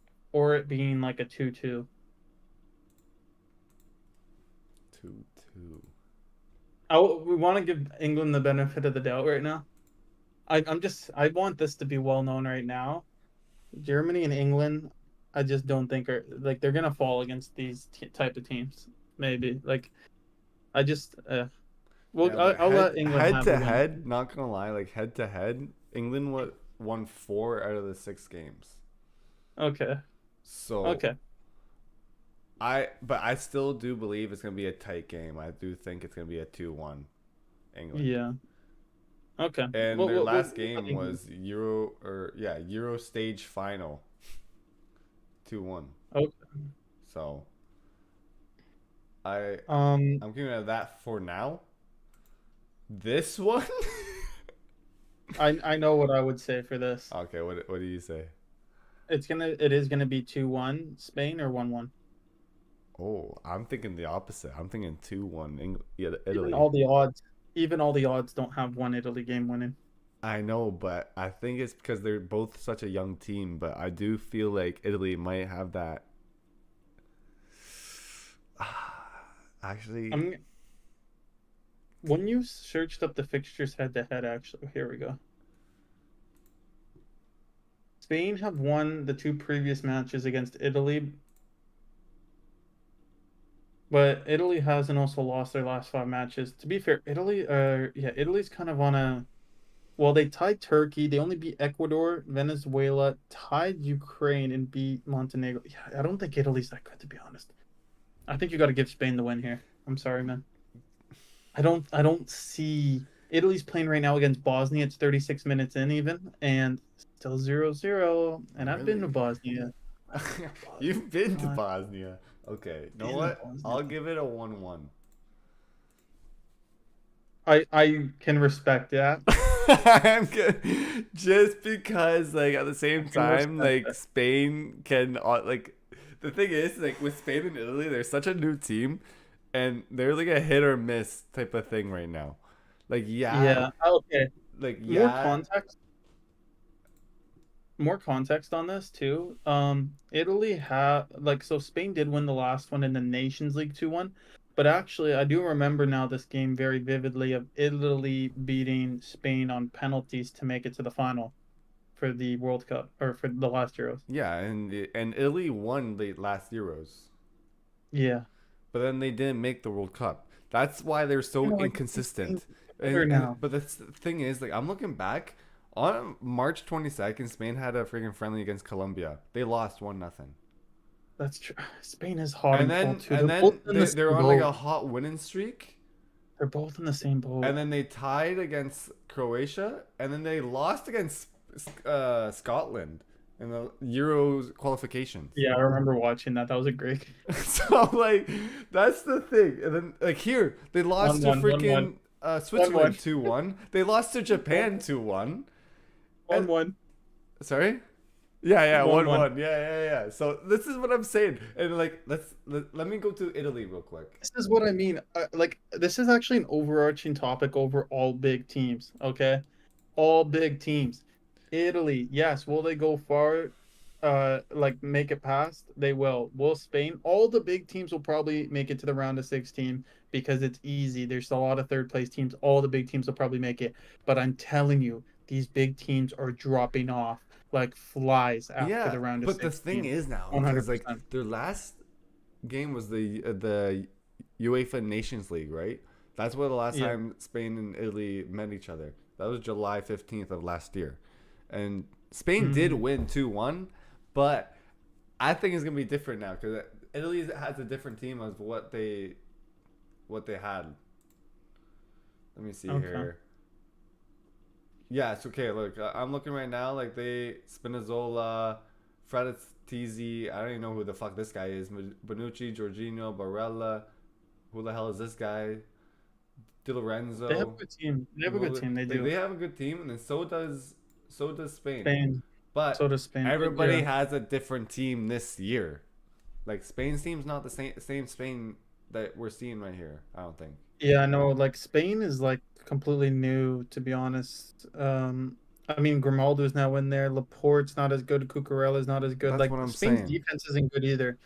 it being like a 2-2. 2-2. We want to give England the benefit of the doubt right now. I want this to be well known right now. Germany and England, I just don't think are like they're gonna fall against these type of teams. Maybe like I just Yeah, but I'll let England head have the to win. head, not gonna lie, like head to head, England won 4 out of the 6 games. Okay, So okay, but I still do believe it's gonna be a tight game. I do think it's gonna be a 2-1 England. yeah, okay. And their last We'll put game England. was Euro stage final, 2-1. Okay. So I Um, I'm giving it that for now. This one. I know what I would say for this. Okay, what do you say? It is gonna be 2-1 Spain or 1-1. Oh, I'm thinking the opposite. I'm thinking 2-1 Even Italy. all the odds don't have one Italy game winning. I know, but I think it's because they're both such a young team. But I do feel like Italy might have that. Actually, When you searched up the fixtures head to head, actually, here we go. Spain have won the 2 previous matches against Italy, but Italy hasn't also lost their last 5 matches. To be fair, Italy's kind of on a. Well, they tied Turkey. They only beat Ecuador, Venezuela, tied Ukraine, and beat Montenegro. Yeah, I don't think Italy's that good, to be honest. I think you got to give Spain the win here. I'm sorry, man. I don't see Italy's playing right now against Bosnia. It's 36 minutes in even, and still 0-0. And I've been to Really? Bosnia. I've been to Bosnia. You've been to I've Bosnia. Okay. You know been to what? Bosnia. I'll give it a 1-1. I can respect that. I'm good. Just because, like, at the I same can time, respect like, that. Spain can, like, the thing is, like, with Spain and Italy, they're such a new team, and they're like a hit or miss type of thing right now. Like, yeah, Yeah. Okay. like, More yeah, context. More context on this too. Italy had like so Spain did win the last one in the Nations League 2-1, but actually I do remember now this game very vividly of Italy beating Spain on penalties to make it to the final for the World Cup or for the last Euros. yeah, and Italy won the last Euros, Yeah. but then they didn't make the World Cup. That's why they're You so know, I just think Spain's inconsistent. better And now. but the thing is, like, I'm looking back on March 22nd, Spain had a freaking friendly against Colombia. They lost 1-0. That's true. Spain is hot And and cold then too. and They're both then in the they're same on like boat. a hot winning streak. They're both in the same And boat. then they tied against Croatia, and then they lost against Scotland in the Euros qualifications. Yeah, I remember watching that. That was a great So like that's the thing. And then like here they lost to 1-1, 1-1, freaking 1-1, Switzerland 2-1. They lost to Japan 2-1. And 1-1, sorry? Yeah, 1-1. 1-1. Yeah. So this is what I'm saying. And like let me go to Italy real quick. This is what I mean. Like, this is actually an overarching topic over all big teams. Okay, all big teams. Italy, yes. Will they go far? Like make it past? They will. Will Spain? All the big teams will probably make it to the round of 16 because it's easy. There's a lot of third place teams. All the big teams will probably make it. But I'm telling you, these big teams are dropping off like flies after Yeah, the round of but the thing 16. is now because like 100%. their last game was the UEFA Nations League, right? That's where the last Yeah. time Spain and Italy met each other. That was July 15th of last year. And Spain did Mm. win 2-1, but I think it's going to be different now cuz Italy has a different team as what they had. Let me see Okay. here. Yeah, it's okay. Look, I'm looking right now. Like they Spinazzola, Frattesi. I don't even know who the fuck this guy is. Bonucci, Jorginho, Barella. Who the hell is this guy? Di Lorenzo. They have a good team. They have a good team. They Like, do. they have a good team, and then so does Spain. Spain. But So does Spain. everybody Yeah. has a different team this year. Like Spain's team's not the same Spain that we're seeing right here. I don't think. Yeah, no, like Spain is like completely new, to be honest. I mean, Grimaldo's now in there. Laporte's not as good. Cucurella's not as good. That's Like what I'm Spain's saying. defense isn't good either.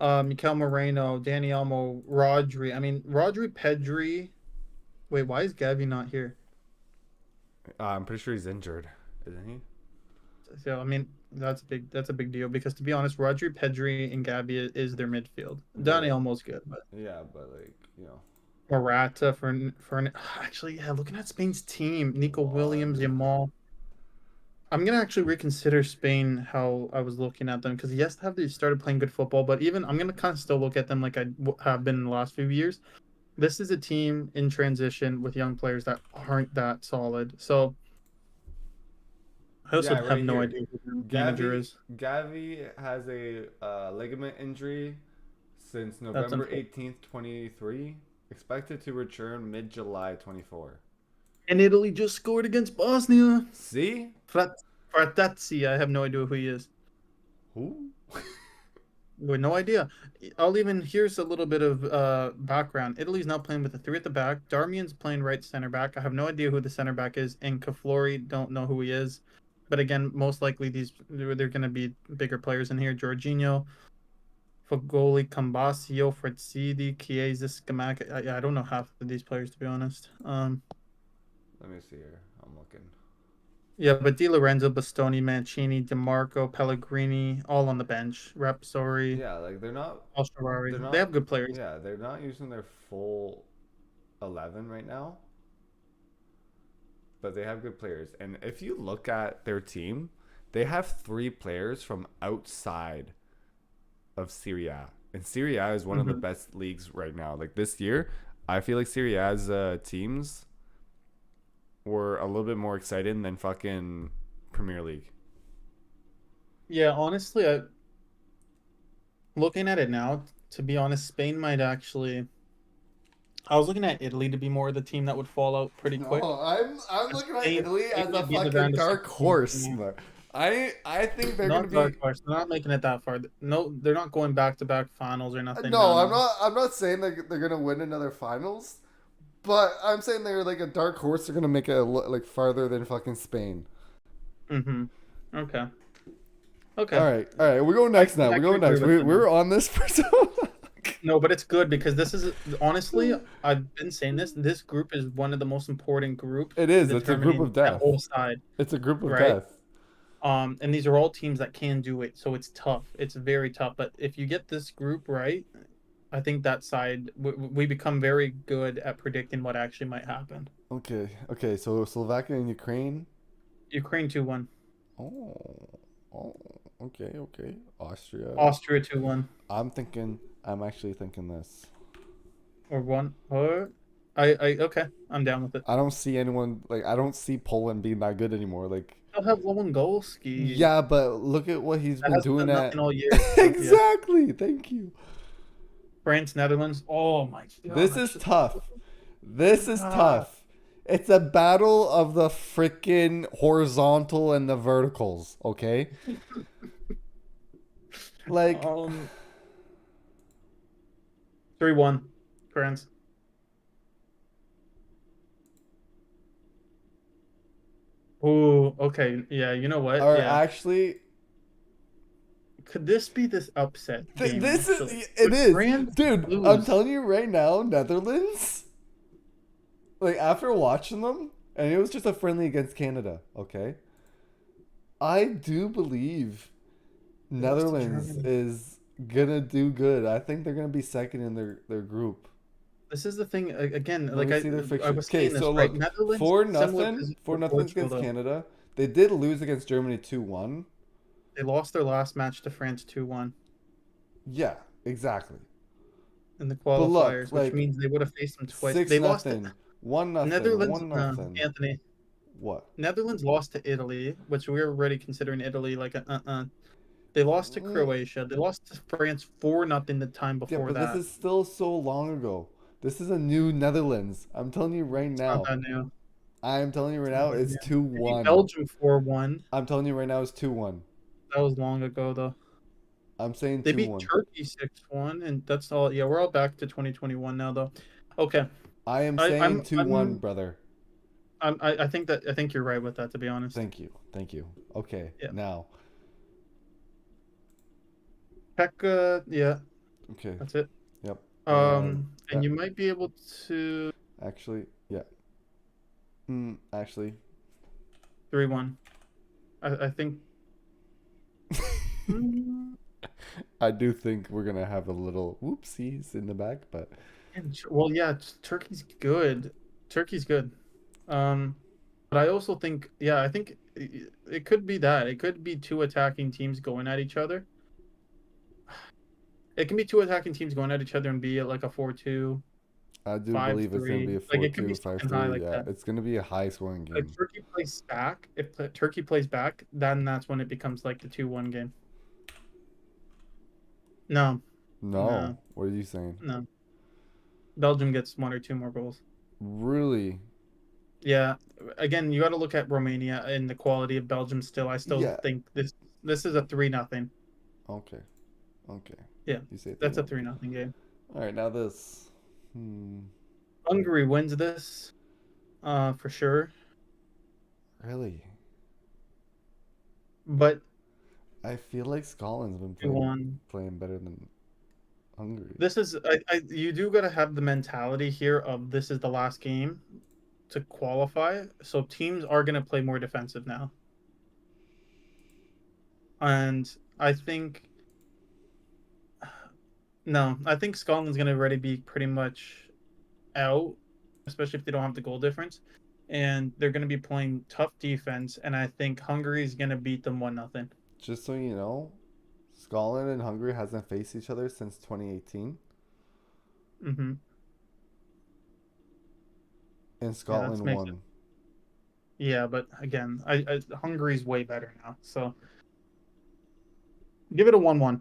Mikel Moreno, Dani Olmo, Rodri. I mean, Rodri, Pedri. Wait, why is Gavi not here? I'm pretty sure he's injured, isn't he? So I mean, that's a big deal because to be honest, Rodri, Pedri, and Gavi is their midfield. Dani Yeah. Olmo's good, but Yeah, but like Morata actually, yeah, looking at Spain's team, Nico Williams, Yamal. I'm gonna actually reconsider Spain how I was looking at them because yes, they started playing good football, but even I'm gonna kind of still look at them like have been in the last few years. This is a team in transition with young players that aren't that solid. So I also Yeah, have right no here. idea who their manager is. Gavi has a ligament injury since That's November unfortunate. 18th, 23. Expected to return mid-July 24. And Italy just scored against Bosnia. See? Frattesi, I have no idea who he is. Who? With no idea. I'll even here's a little bit of background. Italy's now playing with the three at the back. Darmian's playing right center back. I have no idea who the center back is, and Caflori don't know who he is. But again, most likely they're going to be bigger players in here. Jorginho, Fogoli, Cambasio, Fretzidi, Chiesa, Scamac. I don't know half of these players to be honest. Let me see here. I'm looking. Yeah, but Di Lorenzo, Bastoni, Mancini, DeMarco, Pellegrini, all on the bench. Rapsori, Yeah, like they're not. They have good players. Yeah, they're not using their full 11 right now. But they have good players. And if you look at their team, they have 3 players from outside of Serie A. And Serie A is one of the best leagues right now. Like this year, I feel like Serie A's teams were a little bit more exciting than fucking Premier League. Yeah, honestly, looking at it now, to be honest, Spain might actually. I was looking at Italy to be more the team that would fall out pretty quick. No, I'm looking at Spain- Italy Spain as a might be the fucking round of dark 16, horse. yeah. But I think they're Not gonna dark be. horse. They're not making it that far. No, they're not going back to back finals or nothing. No, No, I'm no. not. I'm not saying they're gonna win another finals, but I'm saying they're like a dark horse. They're gonna make it like farther than fucking Spain. Mm-hmm. Okay. Okay. All right. We're going next now. I We're going can agree next. with We them. we're on this for so long. No, but it's good because this is honestly, I've been saying this. This group is one of the most important groups. It is. It's a group of that death. whole side. It's a group of Right? death. And these are all teams that can do it, so it's tough. It's very tough. But if you get this group right, I think that side we become very good at predicting what actually might happen. Okay. So Slovakia and Ukraine. Ukraine 2-1, Oh. Okay. Austria. Austria 2-1, I'm actually thinking this. or 1 or I okay, I'm down with it. I don't see anyone I don't see Poland being that good anymore. Like, They'll have Lewandowski. yeah, but look at what he's That been hasn't doing done at. nothing all year. Yeah. Exactly. Thank you. France, Netherlands. Oh my god. This is tough. This is Ah. tough. It's a battle of the freaking horizontal and the verticals, okay? Like, 3-1, France. Ooh, okay. Yeah, you know what? or Yeah. actually, Could this be this upset game? this is actually? it Would is, France dude. I'm lose? telling you right now, Netherlands. Like, after watching them, and it was just a friendly against Canada, okay? I do believe Netherlands Germany. is gonna do good. I think they're gonna be second in their group. This is the thing again. Let Like me see their I fixture. was Okay, saying this so right. look, Netherlands 4-0, similar to 4-0 Portugal, against though. Canada. They did lose against Germany 2-1. They lost their last match to France 2-1 Yeah, exactly. in the But look, qualifiers, which means they would have faced them twice. 6 They lost nothing, to 1-0, Netherlands. 1-0. Anthony, What? Netherlands lost to Italy, which we were already considering Italy like a They lost to Croatia. They lost to France 4-0 the time Yeah, before but that. this is still so long ago. This is a new Netherlands. I'm telling you right now. Not that new. I'm telling you right now, it's They beat 2-1. Belgium 4-1. I'm telling you right now, it's 2-1. That was long ago though. I'm saying They beat 2-1. Turkey 6-1, and that's all. Yeah, we're all back to 2021 now though. Okay, I am I- saying I'm- 2-1, I'm- brother. I think you're right with that, to be honest. Thank you. Okay, Yeah. now. Pekka, yeah, Okay, that's it. yep. And yeah. you might be able to Actually, yeah. Actually. 3-1. I think. I do think we're going to have a little whoopsies in the back, but. Well, yeah, Turkey's good. Turkey's good. But I also think, yeah, I think it could be that. It could be two attacking teams going at each other. It can be two attacking teams going at each other and be like a 4-2. I do 5-3. believe it's going to be a 4-2, Like, it could be something high 5-3. like Yeah, that. it's going to be a high scoring game. If Turkey plays back, Turkey plays back, then that's when it becomes like the 2-1 game. No, No. What are you saying? no. Belgium gets 1 or 2 more goals. Really? Yeah. Again, you got to look at Romania and the quality of Belgium still. I still Yeah. think this is a 3-0. Okay. Yeah, You say That's a 3-1. 3-0 game. All right, now this. Hungary wins this, for sure. Really? But I feel like Scotland's been 2-1. playing better than Hungary. This is you do got to have the mentality here of this is the last game to qualify, so teams are going to play more defensive now. And I think Scotland's going to already be pretty much out, especially if they don't have the goal difference, and they're going to be playing tough defense, and I think Hungary's going to beat them 1-0. Just so you know, Scotland and Hungary hasn't faced each other since 2018. Mhm. And Scotland makes won. Yeah, but again, Hungary's way better now. So give it a 1-1.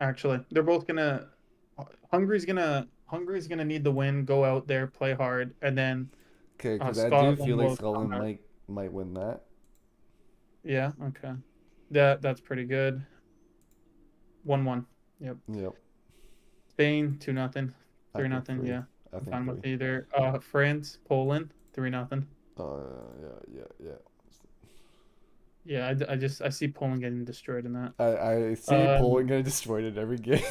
Actually, they're both gonna. Hungary's gonna need the win. Go out there, play hard, and then Okay, because I do feel Scotland like will come Scotland out. might win that. Yeah. Okay. That's pretty good. 1-1. Yep. Yep. Spain 2-0. I Three think nothing. three. Yeah. I I'm think fine three. with either. France Poland 3-0. Yeah. Yeah. I see Poland getting destroyed in that. I see Poland Um. getting destroyed in every game.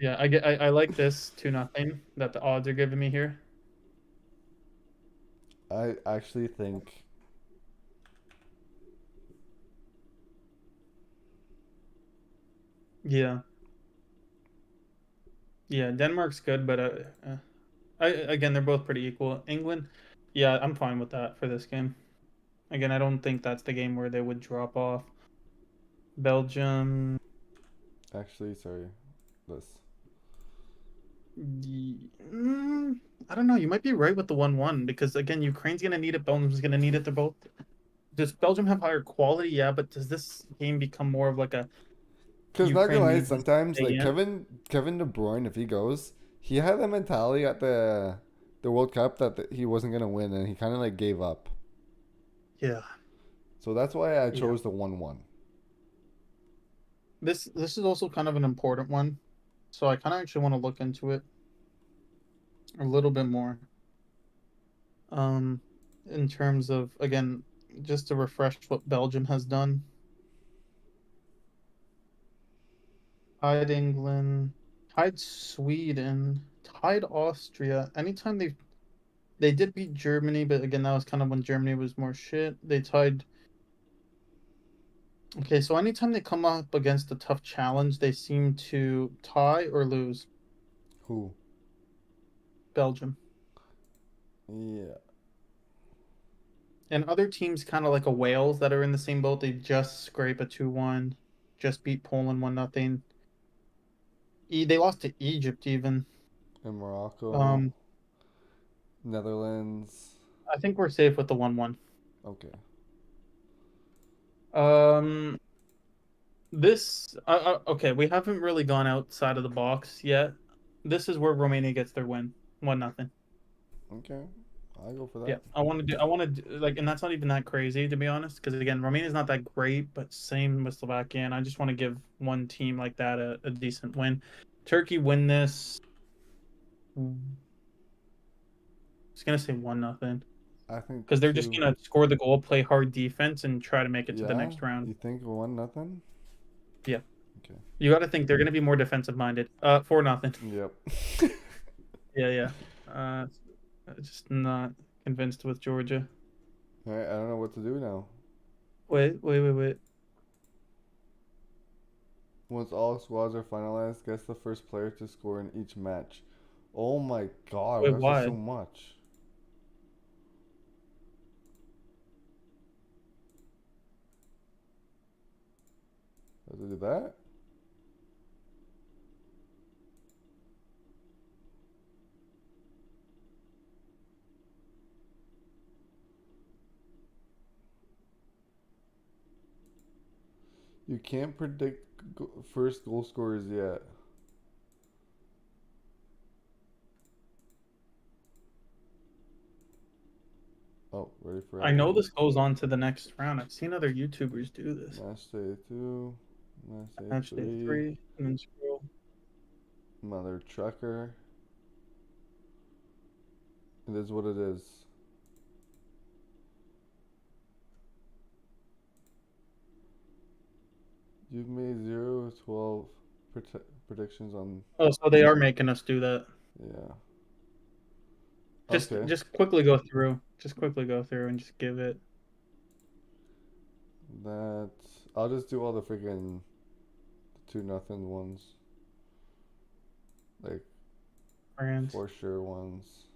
Yeah. I like this 2-0 that the odds are giving me here. I actually think Yeah. Yeah. Denmark's good, but again they're both pretty equal. England. Yeah, I'm fine with that for this game. Again, I don't think that's the game where they would drop off. Belgium. actually sorry. This. I don't know. You might be right with the 1-1 because again, Ukraine's gonna need it. Belgium's gonna need it. They're both. Does Belgium have higher quality? Yeah, but does this game become more of like a Cause not gonna Ukraine lie, needs to sometimes stay like in? Kevin De Bruyne, if he goes, he had the mentality at the World Cup that he wasn't gonna win, and he kind of like gave up. Yeah, So that's why I yeah. chose the 1-1. This is also kind of an important one, so I kind of actually want to look into it a little bit more. Um, in terms of again, just to refresh what Belgium has done. Tied England, tied Sweden, tied Austria. Anytime they did beat Germany, but again that was kind of when Germany was more shit. They tied. Okay, so anytime they come up against a tough challenge, they seem to tie or lose. Who? Belgium Yeah. and other teams, kind of like a Wales that are in the same boat. They just scrape a 2-1, just beat Poland 1-0. They lost to Egypt even. In Morocco, Um, Netherlands. I think we're safe with the 1-1. Okay. Um, This okay, we haven't really gone outside of the box yet. This is where Romania gets their win. 1-0. Okay. I go for Yeah, that. I want to do, like, and that's not even that crazy to be honest, because again, Romania's not that great, but same with Slovakia, and I just want to give one team like that a decent win. Turkey win this. I was gonna say 1-0 I think because they're just two. gonna score the goal, play hard defense, and try to make it to the Yeah. next round. You think 1-0? Yeah, Okay. you got to think they're gonna be more defensive minded. 4-0. Yep. Yeah, yeah. Just not convinced with Georgia. All right. I don't know what to do now. Wait. Once all squads are finalized, guess the first player to score in each match. Oh my god, Wait, why is there so why? much? Does it do that? You can't predict first goal scorers yet. Oh, ready for I know action. this goes on to the next round. I've seen other YouTubers do this. Match day 2, match day Match day 3, 3, and then scroll. mother trucker. It is what it is. You've made 0 to 12 predictions on. Oh, so they are making us do that. Yeah. Just Okay. just quickly go through. Just quickly go through and just give it. That. I'll just do all the freaking 2-0 ones. Like, France. for sure ones.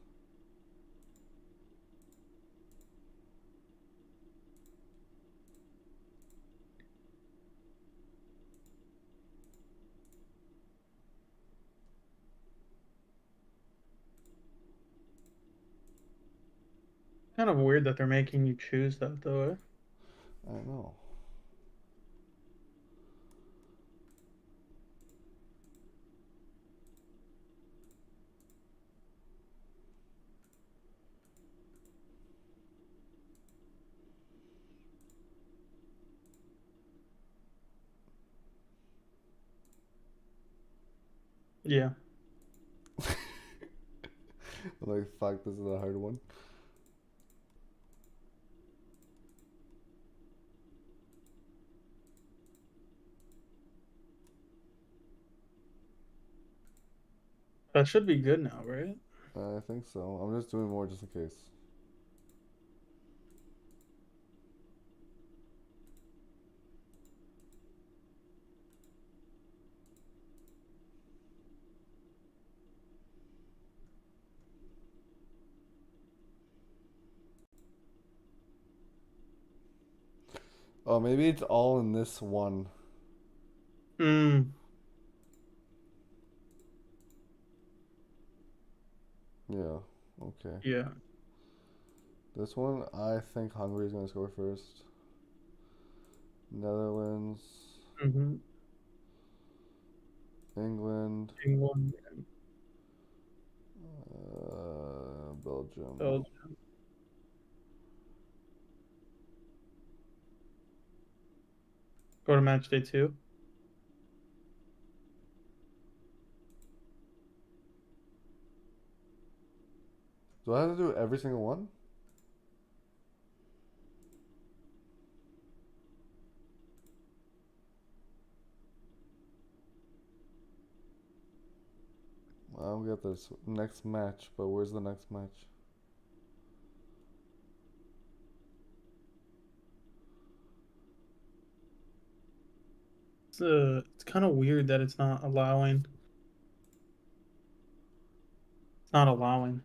Kind of weird that they're making you choose that, though. Eh? I know. Yeah. Like, fuck, this is a hard one. That should be good now, right? I think so. I'm just doing more just in case. Oh, maybe it's all in this one. Hmm. Yeah. Okay. Yeah. This one, I think Hungary's gonna score first. Netherlands, Mm-hmm. England, England, Belgium. Belgium. Go to match day 2. Do I have to do every single one? I'll get this next match, but where's the next match? It's kind of weird that it's not allowing. It's not allowing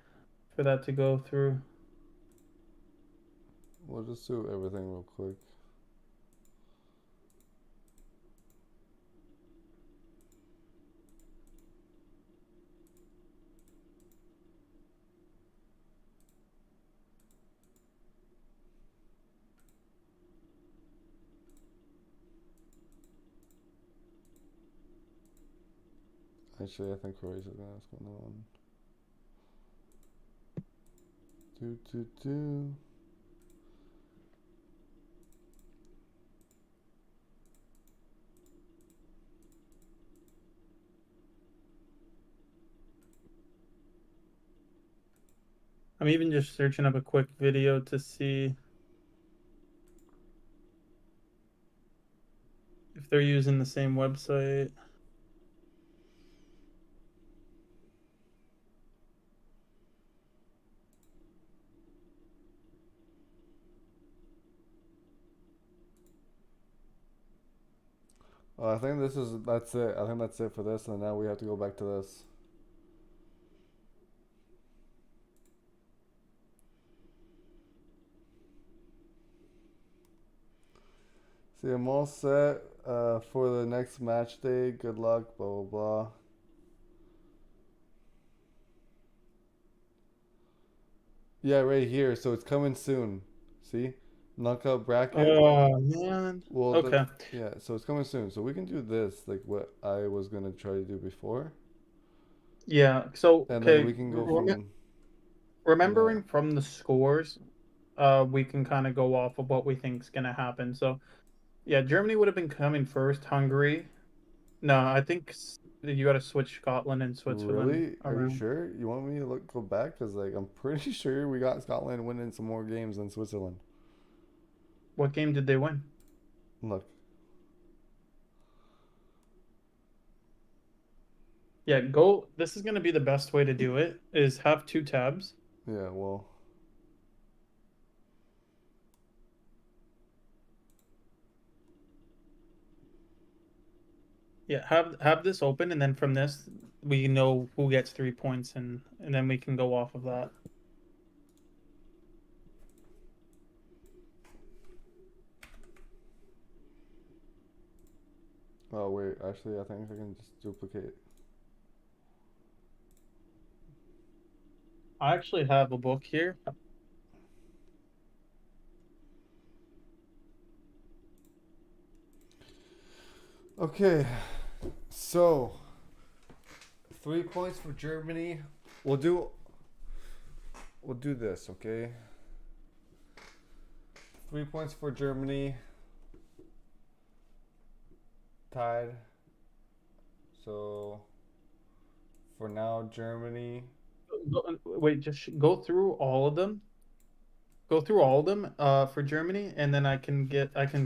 for that to go through. We'll just do everything real quick. Actually, I think Croatia's gonna ask on that one. Do. I'm even just searching up a quick video to see if they're using the same website. Oh, I think that's it. I think that's it for this, and now we have to go back to this. See, I'm all set for the next match day. Good luck, blah blah blah. Yeah, right here. So it's coming soon. See, knockout bracket. Oh man. Well, Okay. yeah. So it's coming soon. So we can do this, like what I was gonna try to do before, Yeah. So and then okay. we can go from that. Remembering from the scores, we can kind of go off of what we think's gonna happen. So yeah, Germany would have been coming first. Hungary. No, I think you got to switch Scotland and Switzerland Really? Are you around. sure? You want me to go back? Cause like I'm pretty sure we got Scotland winning some more games than Switzerland. What game did they win? Look. Yeah, go. This is gonna be the best way to do it. Is have 2 tabs. Yeah. Well. Yeah, have this open, and then from this we know who gets 3 points, and then we can go off of that. Oh wait. Actually, I think I can just duplicate. I actually have a book here. Okay, so 3 points for Germany. We'll do this, okay? 3 points for Germany. Tied. So for now, Germany. Wait, just go through all of them. Go through all of them for Germany, and then I can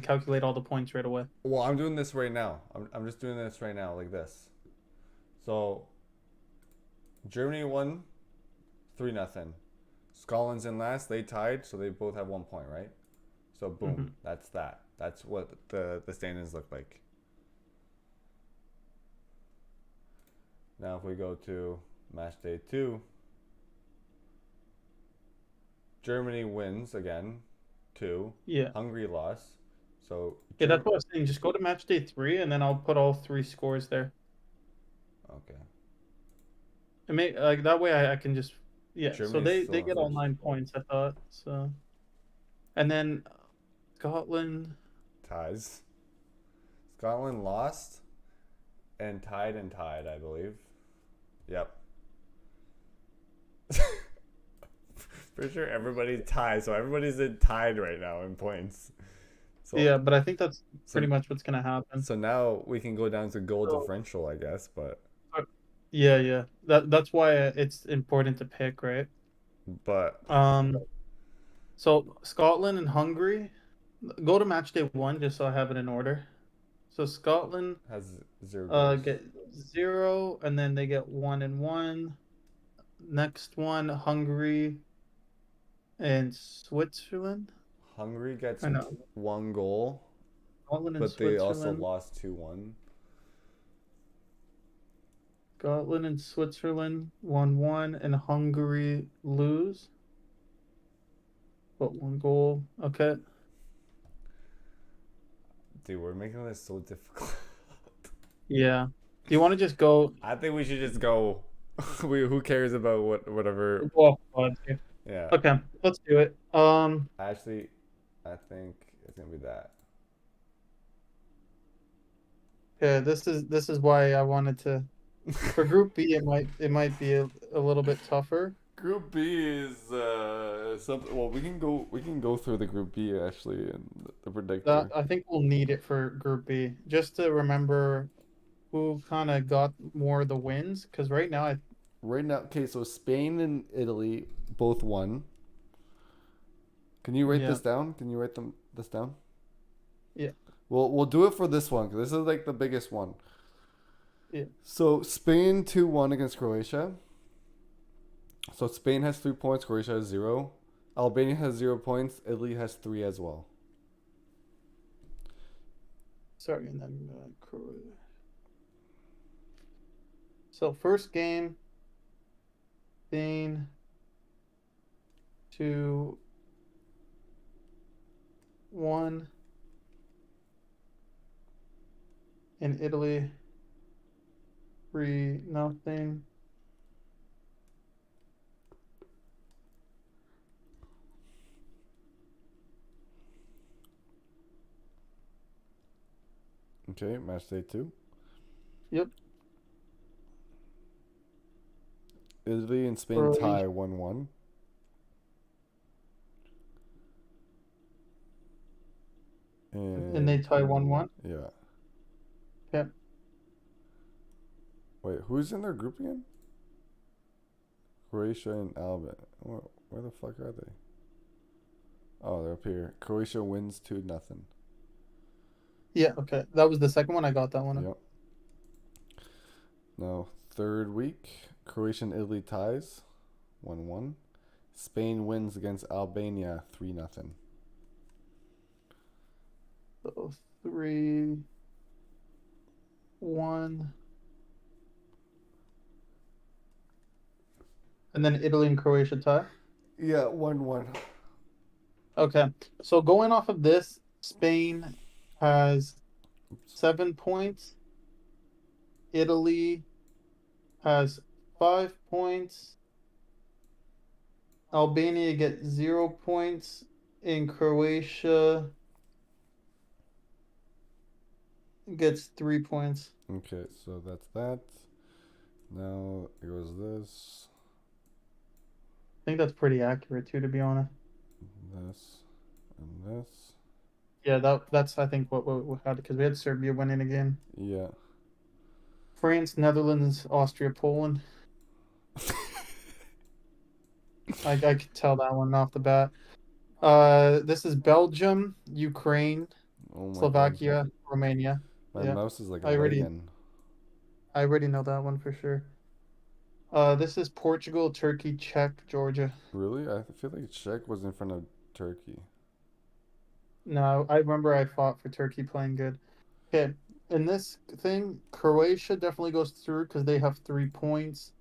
calculate all the points right away. Well, I'm doing this right now. I'm just doing this right now, like this. So Germany won 3-0. Scotland's in last. They tied, so they both have 1 point, right? So boom, that's that. That's what the standings look like. Now if we go to match day 2, Germany wins again, 2. Yeah. Hungary lost. So Yeah, that's what I was saying. Just go to match day 3, and then I'll put all 3 scores there. Okay. And make like that way I can just so Germany's still they in get all first. 9 points, I thought. So, and then Scotland. Ties. Scotland lost and tied, I believe. Yep. Pretty sure everybody's tied, so everybody's tied right now in points. So, Yeah, but I think that's pretty much what's gonna happen. So now we can go down to goal So- differential, I guess, but Yeah. That's why it's important to pick, right? but So Scotland and Hungary, go to match day 1 just so I have it in order. So Scotland has 0 goals. get 0, and then they get 1 and 1. Next one, Hungary and Switzerland. Hungary gets I know. 1 goal, Scotland and but they also Switzerland. lost 2-1. Scotland and Switzerland 1-1, and Hungary lose. But 1 goal. Okay. Dude, we're making this so difficult. Yeah. Do you want to just go? I think we should just go. Who cares about whatever? Go off odds here. Yeah. Okay, let's do it. Actually, I think it's gonna be that. Yeah, this is why I wanted to. For Group B, it might be a little bit tougher. Group B is something. Well, we can go through the Group B actually and the predictor. I think we'll need it for Group B just to remember who kind of got more of the wins. Because right now, Okay, so Spain and Italy both won. Can you write Yeah. this down? Can you write this down? Yeah. We'll do it for this one because this is like the biggest one. Yeah. So Spain 2-1 against Croatia. So Spain has 3 points. Croatia has 0. Albania has 0 points. Italy has 3 as well. Sorry, and then Croatia. So first game, Spain 2-1, in Italy 3-0. Okay, match day 2. Yep. Italy and Spain Croatia. tie 1-1. And they tie 1-1. Yeah. Yep. Wait, who's in their group again? Croatia and Albania. Where the fuck are they? Oh, they're up here. Croatia wins 2-0. Yeah, okay. That was the second one. I got that one. Yep. Now, third week, Croatia and Italy ties 1-1. Spain wins against Albania 3-0. So 3-1. And then Italy and Croatia tie. Yeah, 1-1. Okay. So going off of this, Spain has 7 points. Italy has 5 points. Albania gets 0 points. And Croatia gets 3 points. Okay, so that's that. Now it goes this, I think that's pretty accurate too, to be honest. this, and this. Yeah, that's I think what we had because we had Serbia winning again. Yeah. France, Netherlands, Austria, Poland. I could tell that one off the bat. This is Belgium, Ukraine, Oh my Slovakia, God. Romania. My Yeah, mouse is like I already lagging. I already know that one for sure. This is Portugal, Turkey, Czech, Georgia. Really? I feel like Czech was in front of Turkey. No, I remember I fought for Turkey playing good. Okay, in this thing, Croatia definitely goes through because they have 3 points.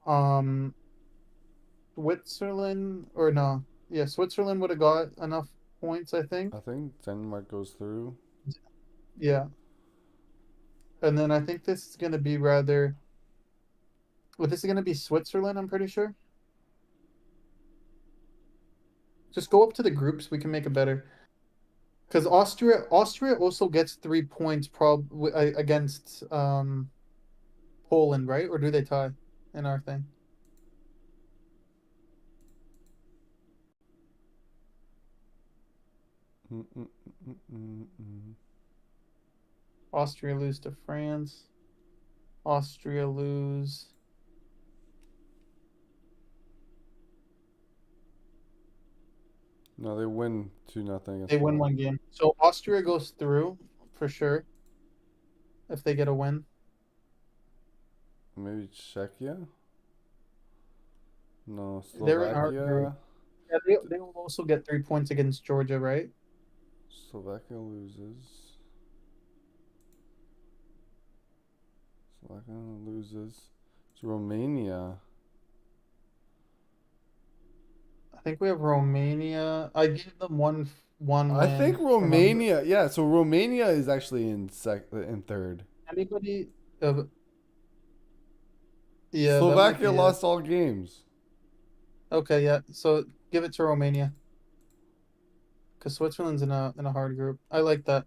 Um, Switzerland or no, yeah, Switzerland would have got enough points, I think. I think Denmark goes through. Yeah, and then I think this is gonna be rather. Well, this is gonna be Switzerland, I'm pretty sure. Just go up to the groups. We can make it better. Because Austria also gets 3 points against Poland, right? Or do they tie in our thing? Austria lose to France. Austria lose. No, they win 2-0. They win one game. So Austria goes through for sure if they get a win. Maybe Czechia? No, They're in our group. Slovakia. Yeah, they will also get 3 points against Georgia, right? Slovakia loses. Slovakia loses. It's Romania. I think we have Romania. I gave them one I win. think Remember? Romania. Yeah, so Romania is actually in third. Anybody? Yeah, that might Slovakia be it. lost all games. Okay, yeah. So give it to Romania. Because Switzerland's in a hard group. I like that.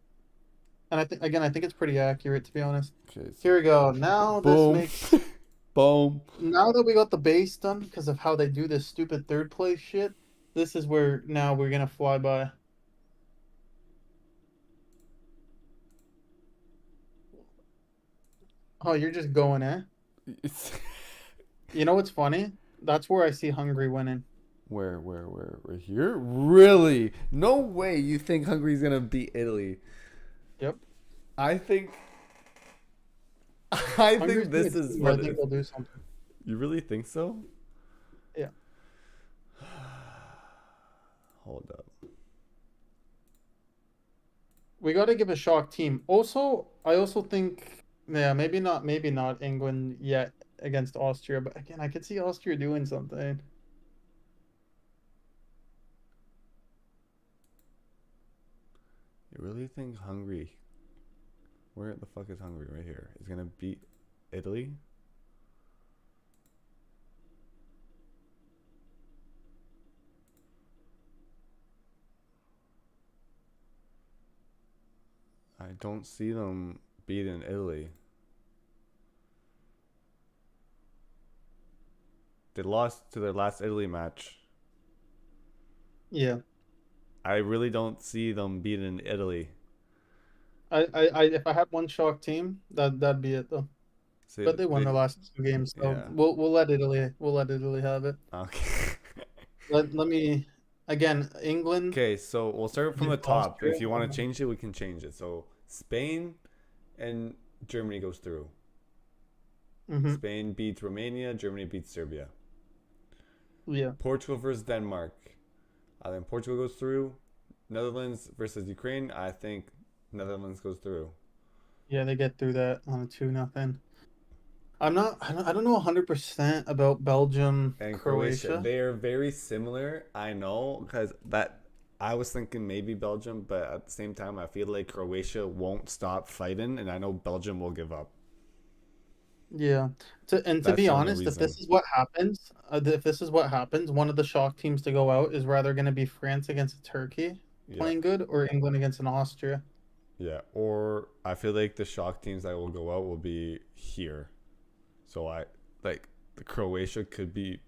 And I think it's pretty accurate, to be honest. Okay. So Here we go. Now boom. this makes Boom. now that we got the base done because of how they do this stupid third place shit, this is where now we're gonna fly by. Oh, you're just going, eh? It's You know what's funny? That's where I see Hungary winning. where? Right here? Really? No way you think Hungary's gonna beat Italy. Yep. I think Hungary's this good is too, what I think it they'll do something. You really think so? Yeah. Hold up. We got to give a shock team. Also, I also think, yeah, maybe not England yet against Austria, but again, I could see Austria doing something. You really think Hungary? Where the fuck is Hungary? Right here. Is gonna beat Italy? I don't see them beating Italy. They lost to their last Italy match. Yeah. I really don't see them beating Italy. If I had one shock team, that'd be it though. See, But they won the last 2 games, so yeah. we'll let Italy have it. Okay. Let me again, England. Okay, so we'll start from the beat top. Austria. If you want to change it, we can change it. So Spain and Germany goes through. Mhm. Spain beats Romania. Germany beats Serbia. Yeah. Portugal versus Denmark. I think Portugal goes through. Netherlands versus Ukraine. I think Netherlands goes through. Yeah, they get through that on a 2-0. I don't know 100% about Belgium, And Croatia. They are very similar. I know because I was thinking maybe Belgium, but at the same time, I feel like Croatia won't stop fighting, and I know Belgium will give up. Yeah. To That's be the only honest, if reason. this is what happens, one of the shock teams to go out is rather going to be France against Turkey Yeah. playing good or England against an Austria Yeah, or I feel like the shock teams that will go out will be here. So I like the Croatia could beat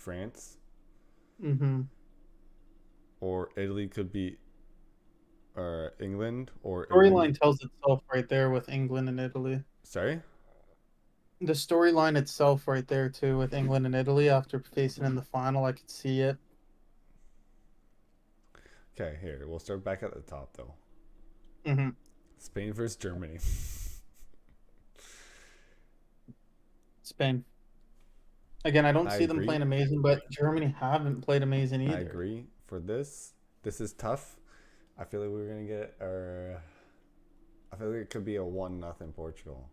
France, Mm-hmm. or Italy could beat England, or England. Storyline tells itself right there with England and Italy. Sorry. The storyline itself right there too with England and Italy after facing in the final, I could see it. Okay, here we'll start back at the top though. Mm-hmm. Spain versus Germany. Spain. Again, I don't I see them agree. playing amazing, but Germany haven't played amazing either. I agree. For this is tough. I feel like we're gonna get our. I feel like it could be a 1-0 Portugal.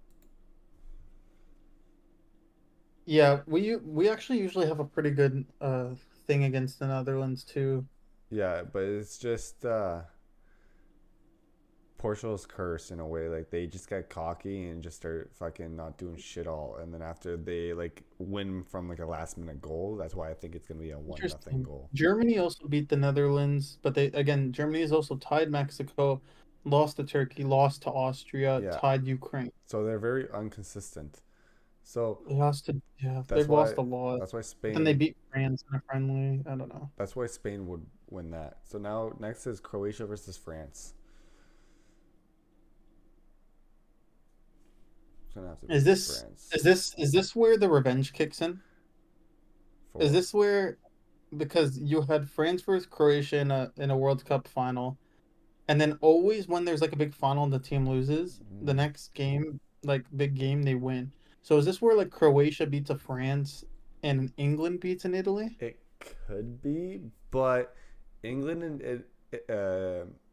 Yeah, we actually usually have a pretty good thing against the Netherlands too. Yeah, but it's just Portugal's curse in a way. Like they just get cocky and just start fucking not doing shit all, and then after they like win from like a last minute goal, that's why I think it's gonna be a 1-0 Interesting. goal. Germany also beat the Netherlands, but Germany has also tied Mexico, lost to Turkey, lost to Austria, Yeah. tied Ukraine. So they're very inconsistent. So They've that's lost why a lot. that's why But then they Spain beat France in a friendly. I don't know. that's why Spain would win that. So now next is Croatia versus France. It's gonna have to be Is this France. is this where the revenge kicks in? For Is what? this where because you had France versus Croatia in a World Cup final, and then always when there's like a big final and the team loses, the next game, like big game, they win. So is this where like Croatia beats a France and England beats an Italy? It could be, but England and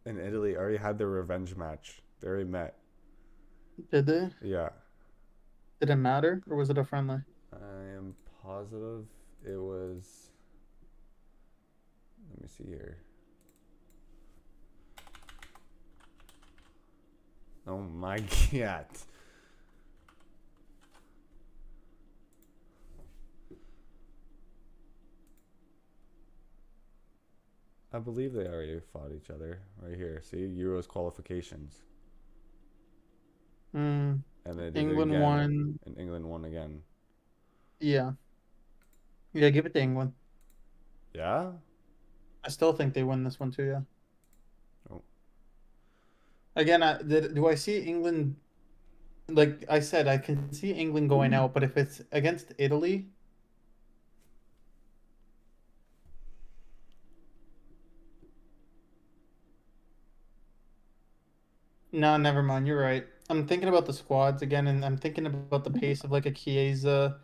Italy already had their revenge match. They already met. Did they? Yeah, Did it matter or was it a friendly? I am positive it was. Let me see here. Oh my god. I believe they already fought each other right here. See, Euros qualifications, Mm, and they did it England again, won. and England won again. Yeah. Yeah, give it to England. Yeah. I still think they win this one too, yeah. Oh. Again, do I see England like I said, I can see England going out, but if it's against Italy, no, never mind. You're right. I'm thinking about the squads again, and I'm thinking about the pace of like a Chiesa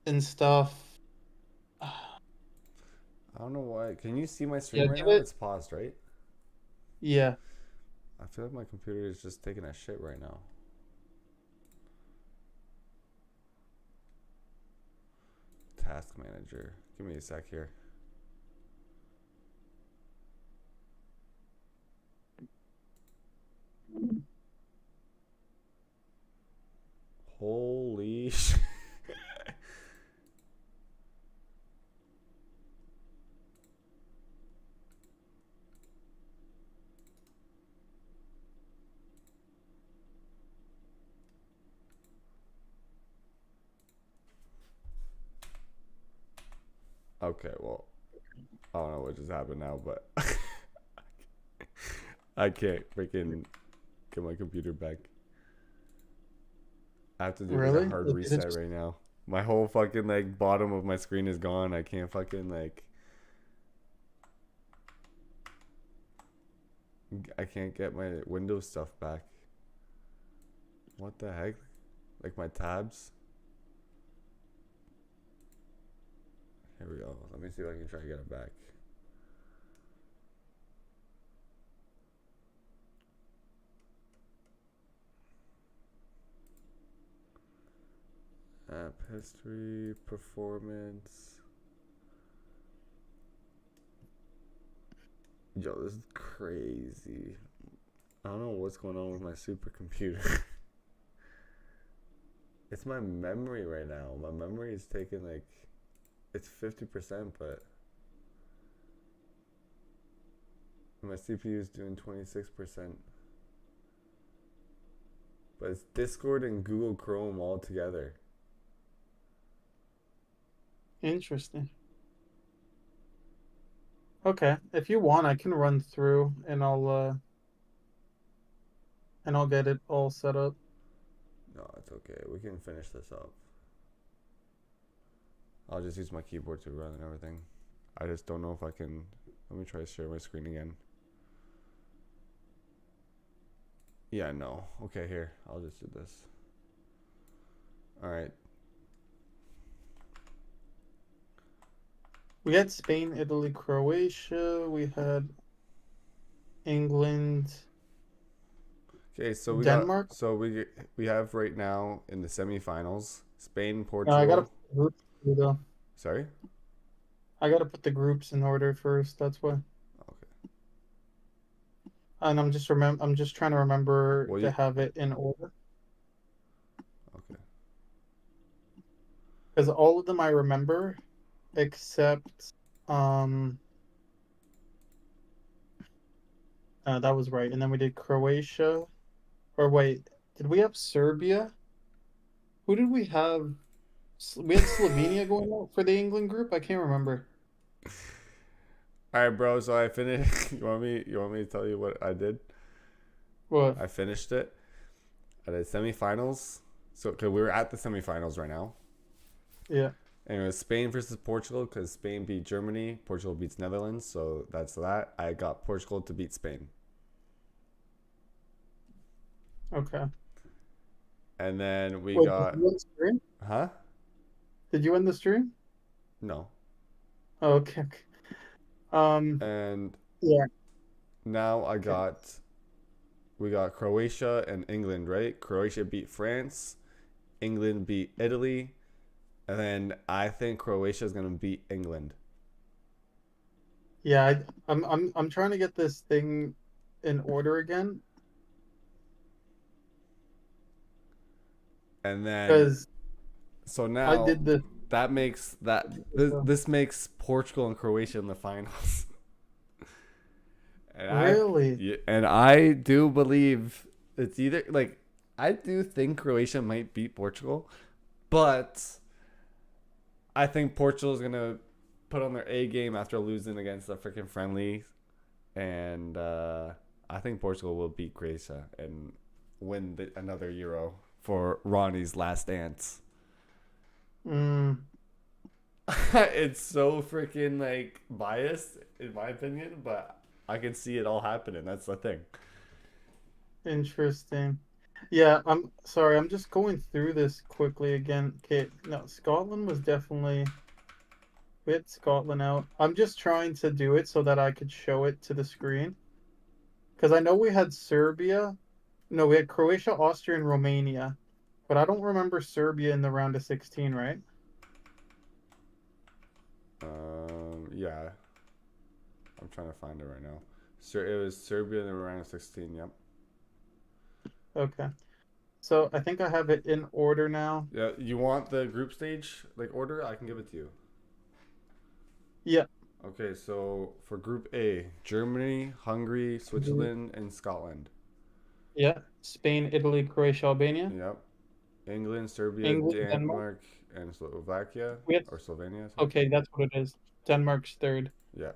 and stuff. I don't know why. Can you see my Yeah, stream right give now? it. It's paused, right? Yeah, I feel like my computer is just taking a shit right now. Task manager. Give me a sec here. Holy shit. Okay, well, I don't know what just happened now, but I can't freaking get my computer back. I have to do like really? a hard Did it reset just- right now. My whole fucking like bottom of my screen is gone. I can't fucking like. I can't get my Windows stuff back. What the heck? Like my tabs? Here we go. Let me see if I can try to get it back. App history, performance. Yo, this is crazy. I don't know what's going on with my supercomputer. It's my memory right now. My memory is taking like, it's 50%, but My CPU is doing 26%. But it's Discord and Google Chrome all together. Interesting. Okay, if you want, I can run through and I'll get it all set up. No, it's okay. We can finish this up. I'll just use my keyboard to run and everything. I just don't know if I can. Let me try to share my screen again. Yeah, no. Okay, here. I'll just do this. All right. We had Spain, Italy, Croatia. We had England. Okay, so we Denmark? got we have right now in the semifinals Spain, I gotta Portugal. put the groups through, though. Sorry. I gotta put the groups in order first. That's why. Okay. And I'm just trying to remember Well, to have it in order Okay. because all of them I remember, except that was right. And then we did Croatia. Or wait, did we have Serbia? Who did we have? We had Slovenia going out for the England group. I can't remember. All right, bro. So I finished. You want me to tell you what I did? What? I finished it. I did semifinals. So, cause we were at the semifinals right now. Yeah. And it was Spain versus Portugal because Spain beat Germany. Portugal beats Netherlands. So that's that. I got Portugal to beat Spain. Okay. And then we Wait, got. did you win the stream? Huh? Did you win the stream? No. Oh, okay. And Yeah. now we got Croatia and England, right? Croatia beat France, England beat Italy, and then I think Croatia is gonna beat England. Yeah, I'm trying to get this thing in order again And then because so I now did the that makes this makes Portugal and Croatia in the finals. And really. I do believe it's either like I do think Croatia might beat Portugal, but I think Portugal is gonna put on their A game after losing against the freaking friendly, and I think Portugal will beat Croatia and win another Euro for Ronnie's last dance. It's so freaking like biased in my opinion, but I can see it all happening. That's the thing. Interesting. Yeah, I'm sorry. I'm just going through this quickly again. Okay, no, Scotland was definitely we had Scotland out. I'm just trying to do it so that I could show it to the screen. Because I know we had Serbia. No, we had Croatia, Austria, and Romania. But I don't remember Serbia in the round of 16, right? Yeah. I'm trying to find it right now. It was Serbia in the round of 16. Yep. Okay. So I think I have it in order now. Yeah. You want the group stage like order? I can give it to you. Yeah. Okay. So for Group A, Germany, Hungary, Switzerland, and Scotland. Yeah. Spain, Italy, Croatia, Albania. Yep. England, Serbia, England, Denmark, and Slovakia We had, or Slovenia. Sorry. okay, that's what it is. Denmark's third. Yeah.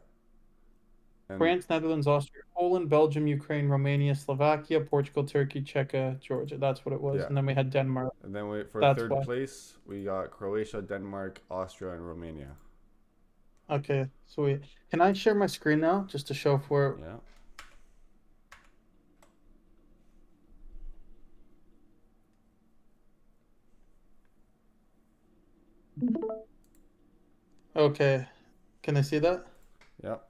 And France, Netherlands, Austria, Poland, Belgium, Ukraine, Romania, Slovakia, Portugal, Turkey, Czechia, Georgia. That's what it was. Yeah. And then we had Denmark. And then for That's third why. place, we got Croatia, Denmark, Austria, and Romania. Okay, sweet. Can I share my screen now just to show for Yeah. Okay. Can I see that? Yep.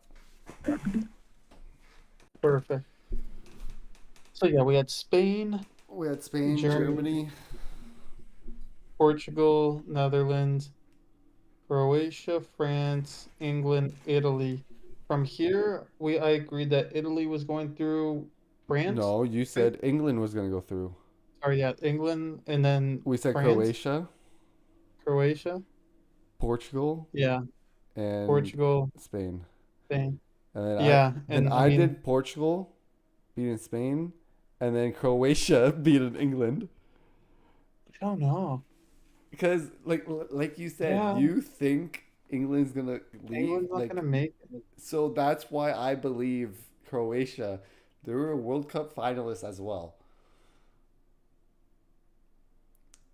Perfect. So yeah, we had Spain, We had Spain, Germany, Portugal, Netherlands, Croatia, France, England, Italy. From here, I agreed that Italy was going through France. No, you said England was going to go through. Sorry, yeah, England and then We said France, Croatia, Croatia. Portugal, Yeah, and Portugal, Spain. Spain. and then Yeah, then and I I mean, did Portugal beating Spain, and then Croatia beating England. I don't know. Because like you said, Yeah, you think England's gonna leave, England's not like, gonna make it. so that's why I believe Croatia. They were a World Cup finalist as well.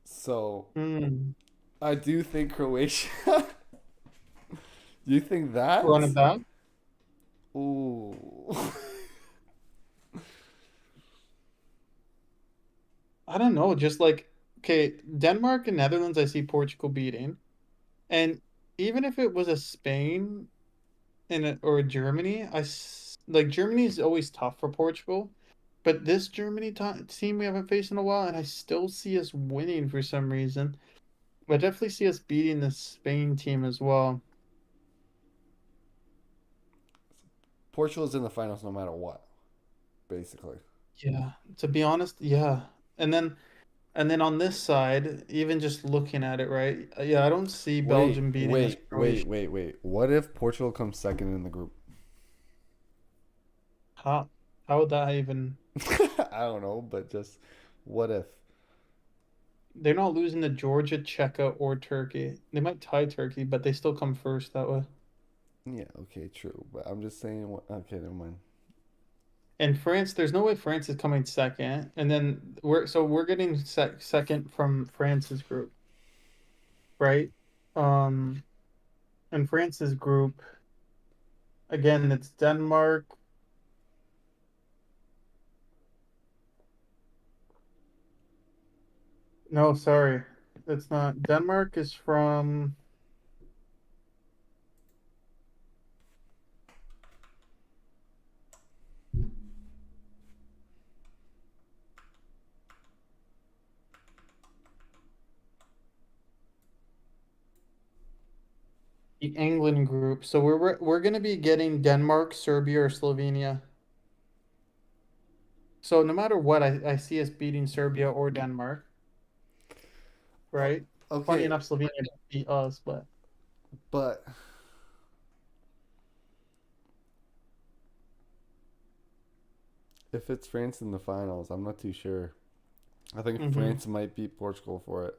So Hmm. I do think Croatia. Do you think Run that? it back. Ooh. I don't know. Just like okay, Denmark and Netherlands, I see Portugal beating, and even if it was a Spain or a Germany, like Germany is always tough for Portugal, but this Germany team we haven't faced in a while, and I still see us winning for some reason. I definitely see us beating the Spain team as well. Portugal's in the finals no matter what, basically. Yeah, to be honest, yeah. And then and then on this side, even just looking at it, right? Yeah, I don't see Wait, Belgium beating this wait, wait, Croatia. wait, wait. What if Portugal comes second in the group? How would that even? I don't know, but just what if? They're not losing to Georgia, Czechia, or Turkey. They might tie Turkey, but they still come first that way. Yeah, okay, true. But I'm just saying. Okay, never mind. And France, there's no way France is coming second. And then we're getting second from France's group, right? Um, and France's group again, it's Denmark. No, sorry, it's not. Denmark is from the England group. So we're gonna be getting Denmark, Serbia, or Slovenia. So no matter what, I see us beating Serbia or Denmark, right? Funny Okay, enough, Slovenia didn't beat us, but but if it's France in the finals, I'm not too sure. I think hmm France might beat Portugal for it.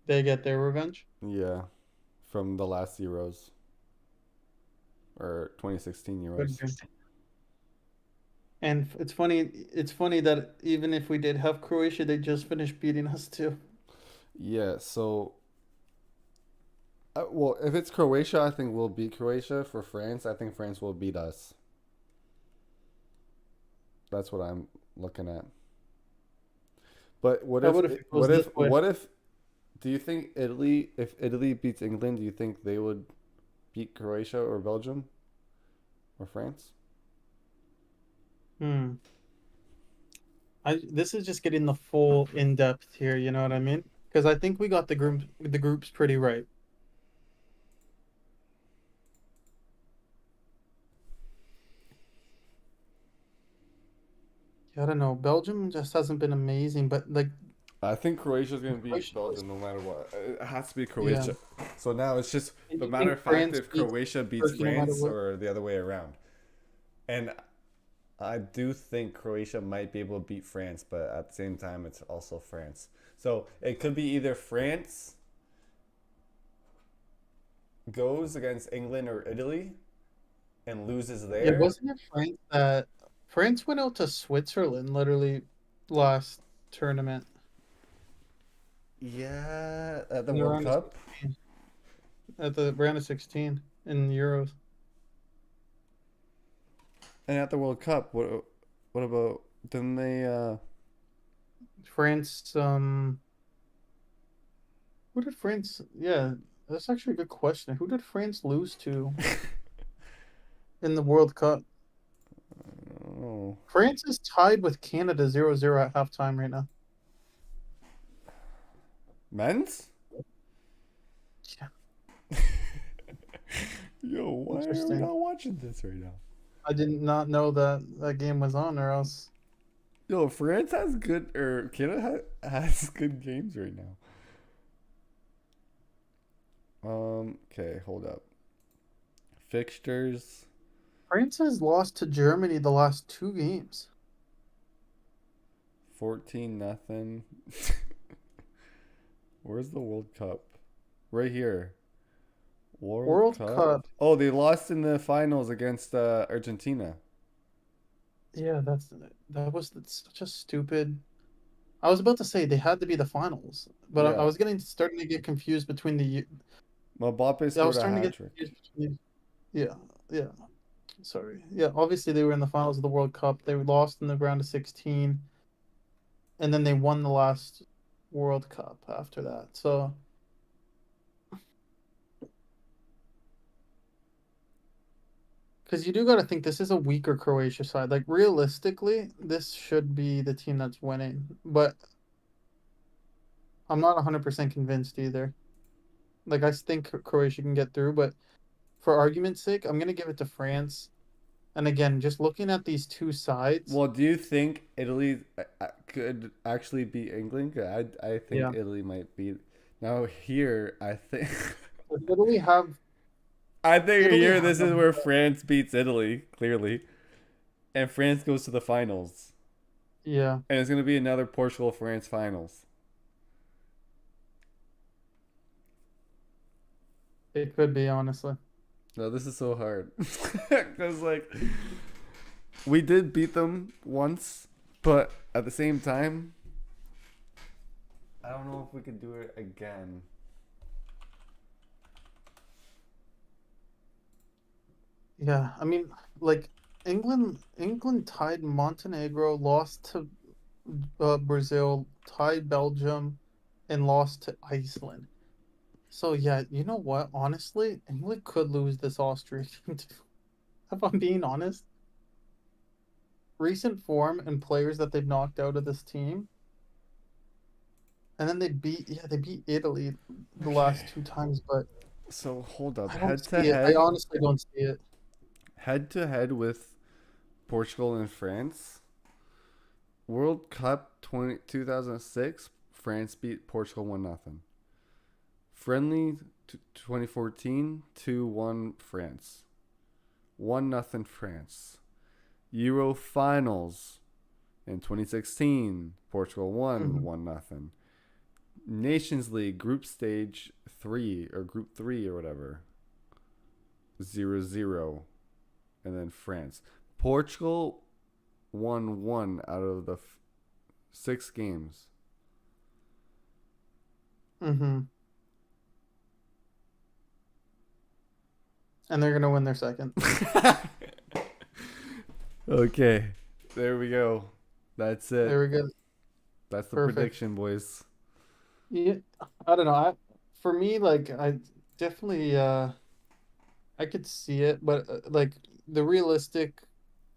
they get their revenge. Yeah, from the last Euros or 2016 Could Euros. be. And it's funny that even if we did have Croatia, they just finished beating us too. Yeah, so well, if it's Croatia, I think we'll beat Croatia. For France, I think France will beat us. That's what I'm looking at. But what How if about if it goes this way? what if do you think Italy if Italy beats England, do you think they would beat Croatia or Belgium or France? Hmm. I this is just getting the full in depth here, you know what I mean? Because I think we got the groups pretty right. I don't know. Belgium just hasn't been amazing, but like I think Croatia's going to beat Croatia was, Belgium no matter what. It has to be yeah. Croatia. So now it's just And the you matter think of fact France if beats Croatia beats Turkey no matter France what? or the other way around. And I do think Croatia might be able to beat France, but at the same time, it's also France. So it could be either France goes against England or Italy and loses Yeah, there. wasn't it France went out to Switzerland literally last tournament Yeah, at the in the World round of Cup. 16, at the round of 16 in the Euros. And at the World Cup, what about didn't they France, who did France? Yeah, that's actually a good question. Who did France lose to in the World Cup? oh, France is tied with Canada 0-0 at halftime right now. men's? Yeah, Yo, why are we interesting. not watching this right now? I did not know that that game was on, or else. Yo, France has good or Canada has good games right now. Okay, hold up. Fixtures. France has lost to Germany the last 2 games. 14-0. Where's the World Cup? Right here. World Cup. Oh, they lost in the finals against Argentina. Yeah, that was such a stupid. I was about to say they had to be the finals, but I Yeah. was starting to get confused between the. Mbappe I scored was a starting to hat get trick. confused between. Yeah, yeah. Sorry. Yeah, obviously they were in the finals of the World Cup. They lost in the round of 16, and then they won the last World Cup after that. So. Because you do got to think this is a weaker Croatia side. Like realistically, this should be the team that's winning, but I'm not 100% convinced either. Like I think Croatia can get through, but for argument's sake, I'm gonna give it to France. And again, just looking at these two sides, Well, do you think Italy could actually beat England? 'Cause I think yeah, Italy might beat. Now here, I think but Italy have I think Italy here have this is where France beats Italy clearly, and France goes to the finals, yeah, and it's gonna be another Portugal-France finals. it could be honestly. No, this is so hard because like we did beat them once, but at the same time, I don't know if we could do it again. Yeah, I mean, like England tied Montenegro, lost to Brazil, tied Belgium, and lost to Iceland. So yeah, you know what? Honestly, England could lose this Austria game too. If I'm being honest, recent form and players that they've knocked out of this team, and then they beat Italy the last 2 times, but So hold up, I don't see it. I honestly don't see it. head to head with Portugal and France. World Cup 2006, France beat Portugal 1-0. Friendly 2014, 2-1 France. 1-0 France. Euro Finals in 2016, Portugal won 1-0. Nations League Group Stage 3 or Group 3 or whatever. 0-0. And then France. Portugal won 1 out of the 6 games. Mm-hmm. And they're gonna win their second. Okay. There we go. That's it. There we go. That's the Perfect. prediction, boys. Yeah, I don't know. For me, like I definitely I could see it, but like the realistic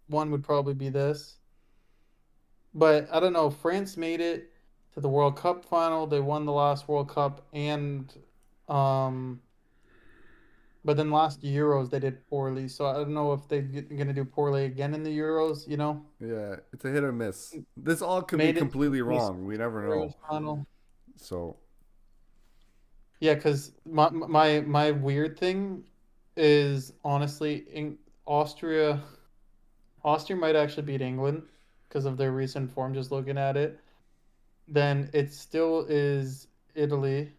one would probably be this. But I don't know. France made it to the World Cup final. They won the last World Cup, and um, but then last Euros they did poorly. So I don't know if they're gonna do poorly again in the Euros. You know, Yeah, it's a hit or miss. This all could be made it to completely the wrong. We never know. Euros final. So, Yeah, because my weird thing is honestly in Austria. Austria might actually beat England because of their recent form. Just looking at it, then it still is Italy.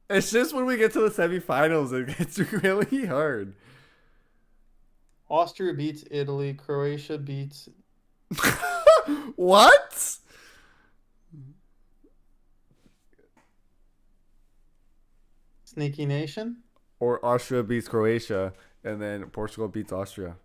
it's just when we get to the semifinals, it gets really hard. Austria beats Italy. Croatia beats. What? Sneaky Nation. Or Austria beats Croatia, and then Portugal beats Austria.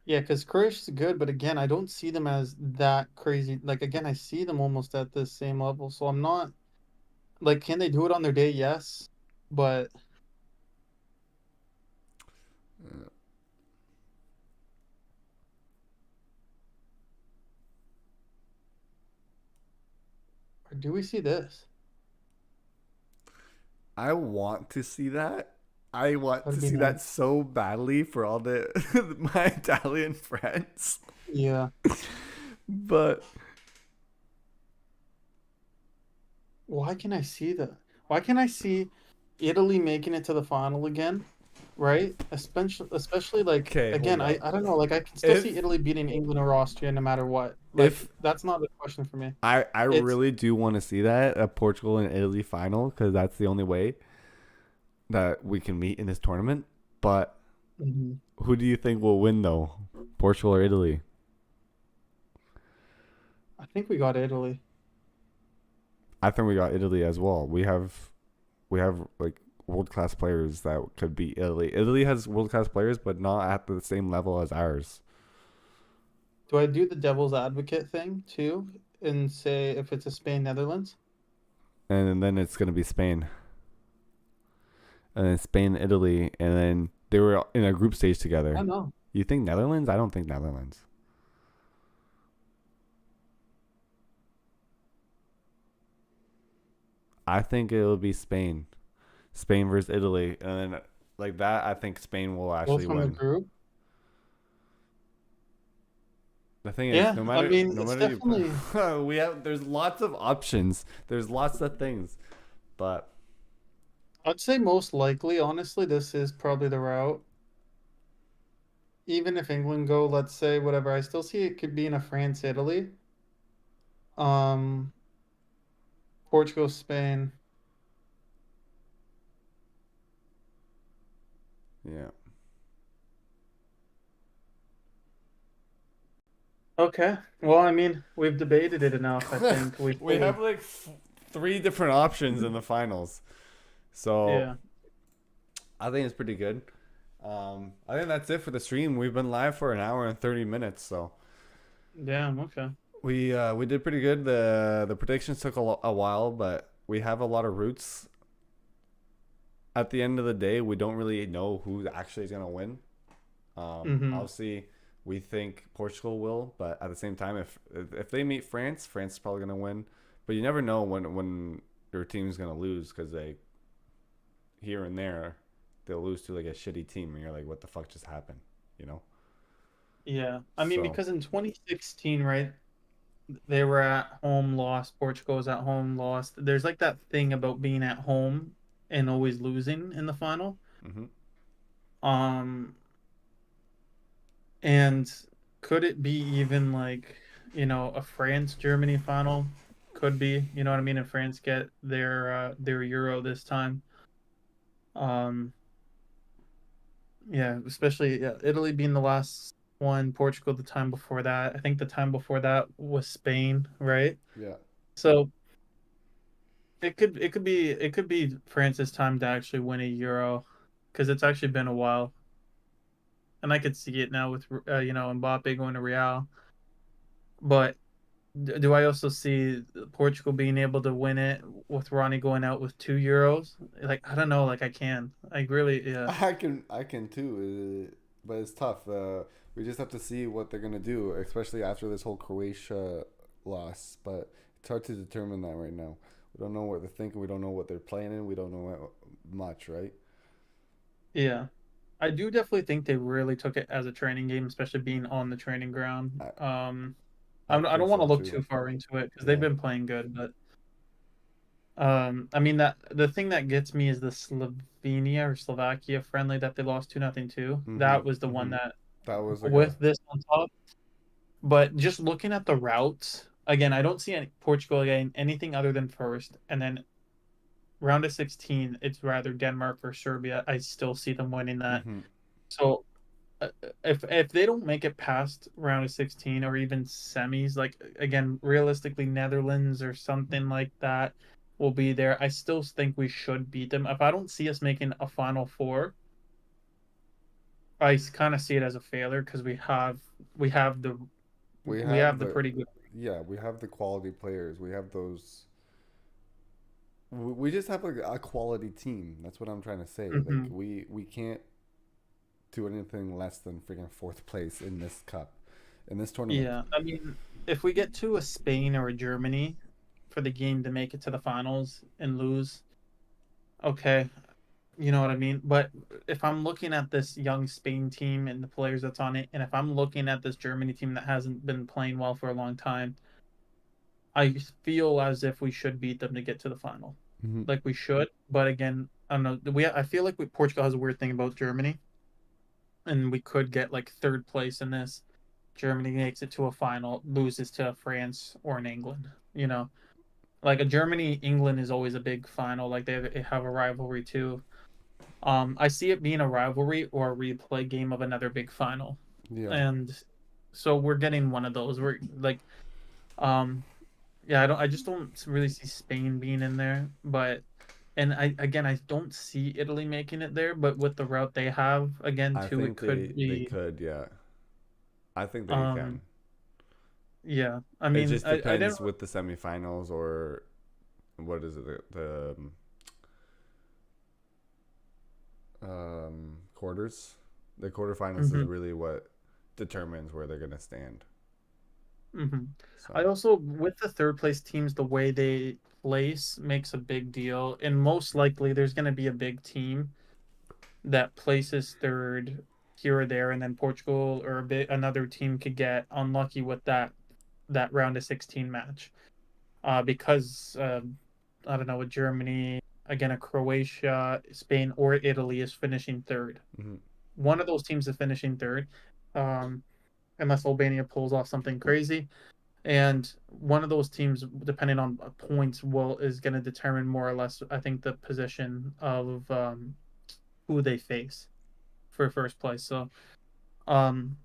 Yeah, because Croatia's good, but again, I don't see them as that crazy. Like again, I see them almost at the same level. So I'm not like, can they do it on their day? Yes, but or do we see this? I want to see that. I want That'd to be see that nice. so badly for all the my Italian friends. Yeah. But Why can I see that? Why can I see Italy making it to the final again? Right? Especially like Okay, again, hold I, up. I don't know, like I can still see If Italy beating England or Austria no matter what. Like if that's not the question for me. I It's really do want to see that a Portugal and Italy final because that's the only way that we can meet in this tournament. But Mhm. who do you think will win though, Portugal or Italy? I think we got Italy. I think we got Italy as well. We have like world class players that could beat Italy. Italy has world class players, but not at the same level as ours. Do I do the devil's advocate thing too and say if it's a Spain Netherlands? And then it's gonna be Spain, and then Spain, Italy, and then they were in a group stage I together. don't know. You think Netherlands? I don't think Netherlands. I think it'll be Spain. Spain versus Italy, and then like that, I think Spain will Both actually from the win. group. The thing is, Yeah, no I matter mean no it's matter you definitely we have there's lots of options. There's lots of things, but I'd say most likely, honestly, this is probably the route. Even if England go, let's say whatever, I still see it could be in a France Italy. Um Portugal, Spain. yeah, Okay. Well, I mean, we've debated it enough, I think. We we have fully like three different options in the finals, so yeah. I think it's pretty good. I think that's it for the stream. We've been live for an hour and 30 minutes, so Damn, okay. we did pretty good. The predictions took a while, but we have a lot of roots. At the end of the day, we don't really know who actually is gonna win. Mm-hmm. Obviously, we think Portugal will, but at the same time, if they meet France, France is probably gonna win. But you never know when your team's gonna lose because they here and there they'll lose to like a shitty team, and you're like, what the fuck just happened, you know? Yeah. I mean, So because in 2016, right, they were at home, lost. Portugal was at home, lost. There's like that thing about being at home and always losing in the final. hmm Um, and could it be even like, a France Germany final? Could be, you know what I mean? If France get their Euro this time. Um, yeah, especially yeah, Italy being the last one, Portugal the time before that. I think the time before that was Spain, right? yeah, So it could be France's time to actually win a Euro, because it's actually been a while, and I could see it now with Mbappe going to Real. But do I also see Portugal being able to win it with Ronnie going out with 2 Euros? Like I don't know, like I can, I really yeah I can too, but it's tough. We just have to see what they're gonna do, especially after this whole Croatia loss. But it's hard to determine that right now. We don't know what they're thinking. We don't know what they're playing in. We don't know much, right? yeah. I do definitely think they really took it as a training game, especially being on the training ground. I I think don't want so to look too. too far into it because they've Yeah. been playing good, but I mean that the thing that gets me is the Slovenia or Slovakia friendly that they lost 2-0 to. Mhm. That was the one Mhm. that That was like a with this on top. But just looking at the routes again, I don't see Portugal getting anything other than first, and then round of 16, it's rather Denmark or Serbia. I still see them winning that. mhm. So uh, if they don't make it past round of 16 or even semis, like again, realistically Netherlands or something like that will be there. I still think we should beat them. If I don't see us making a final four, I kind of see it as a failure because we have the We we have have the the pretty good. yeah, we have the quality players. We have those. We just have like a quality team. That's what I'm trying to say. Like Mhm. we can't do anything less than freaking fourth place in this cup, in this tournament. Yeah, I mean, if we get to a Spain or a Germany for the game to make it to the finals and lose, okay, you know what I mean? But if I'm looking at this young Spain team and the players that's on it, and if I'm looking at this Germany team that hasn't been playing well for a long time, I feel as if we should beat them to get to the final. Like we should, but again, I don't know. I feel like Portugal has a weird thing about Germany, and we could get like third place in this. Germany makes it to a final, loses to France or in England. You know, like a Germany England is always a big final. Like they have a rivalry too. I see it being a rivalry or a replay game of another big final, Yeah. and so we're getting one of those. We're like, yeah, I just don't really see Spain being in there, but. And I don't see Italy making it there, but with the route they have, again, I too, it think could they be. could, yeah. I think they can. Yeah. I It mean, just I depends didn't. with the semifinals or what is it, the quarters. The quarterfinals is Mhm, really what determines where they're gonna stand. mhm. I So also, with the third place teams, the way they place makes a big deal, and most likely there's going to be a big team that places third here or there, and then Portugal or another team could get unlucky with that round of 16 match. Because I don't know, with Germany, again, a Croatia, Spain, or Italy is finishing third. mhm. One of those teams is finishing third, um, unless Albania pulls off something crazy. And one of those teams, depending on points, will is going to determine more or less, I think, the position of who they face for first place. So um,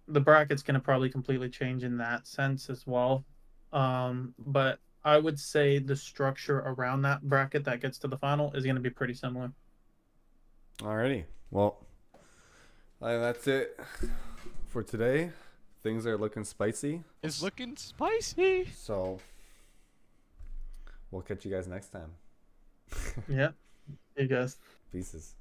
the bracket's going to probably completely change in that sense as well. But I would say the structure around that bracket that gets to the final is going to be pretty similar. Alrighty. Well, that's it for today. Things are looking spicy. It's looking spicy. So we'll catch you guys next time. Yeah, you guys. Pieces.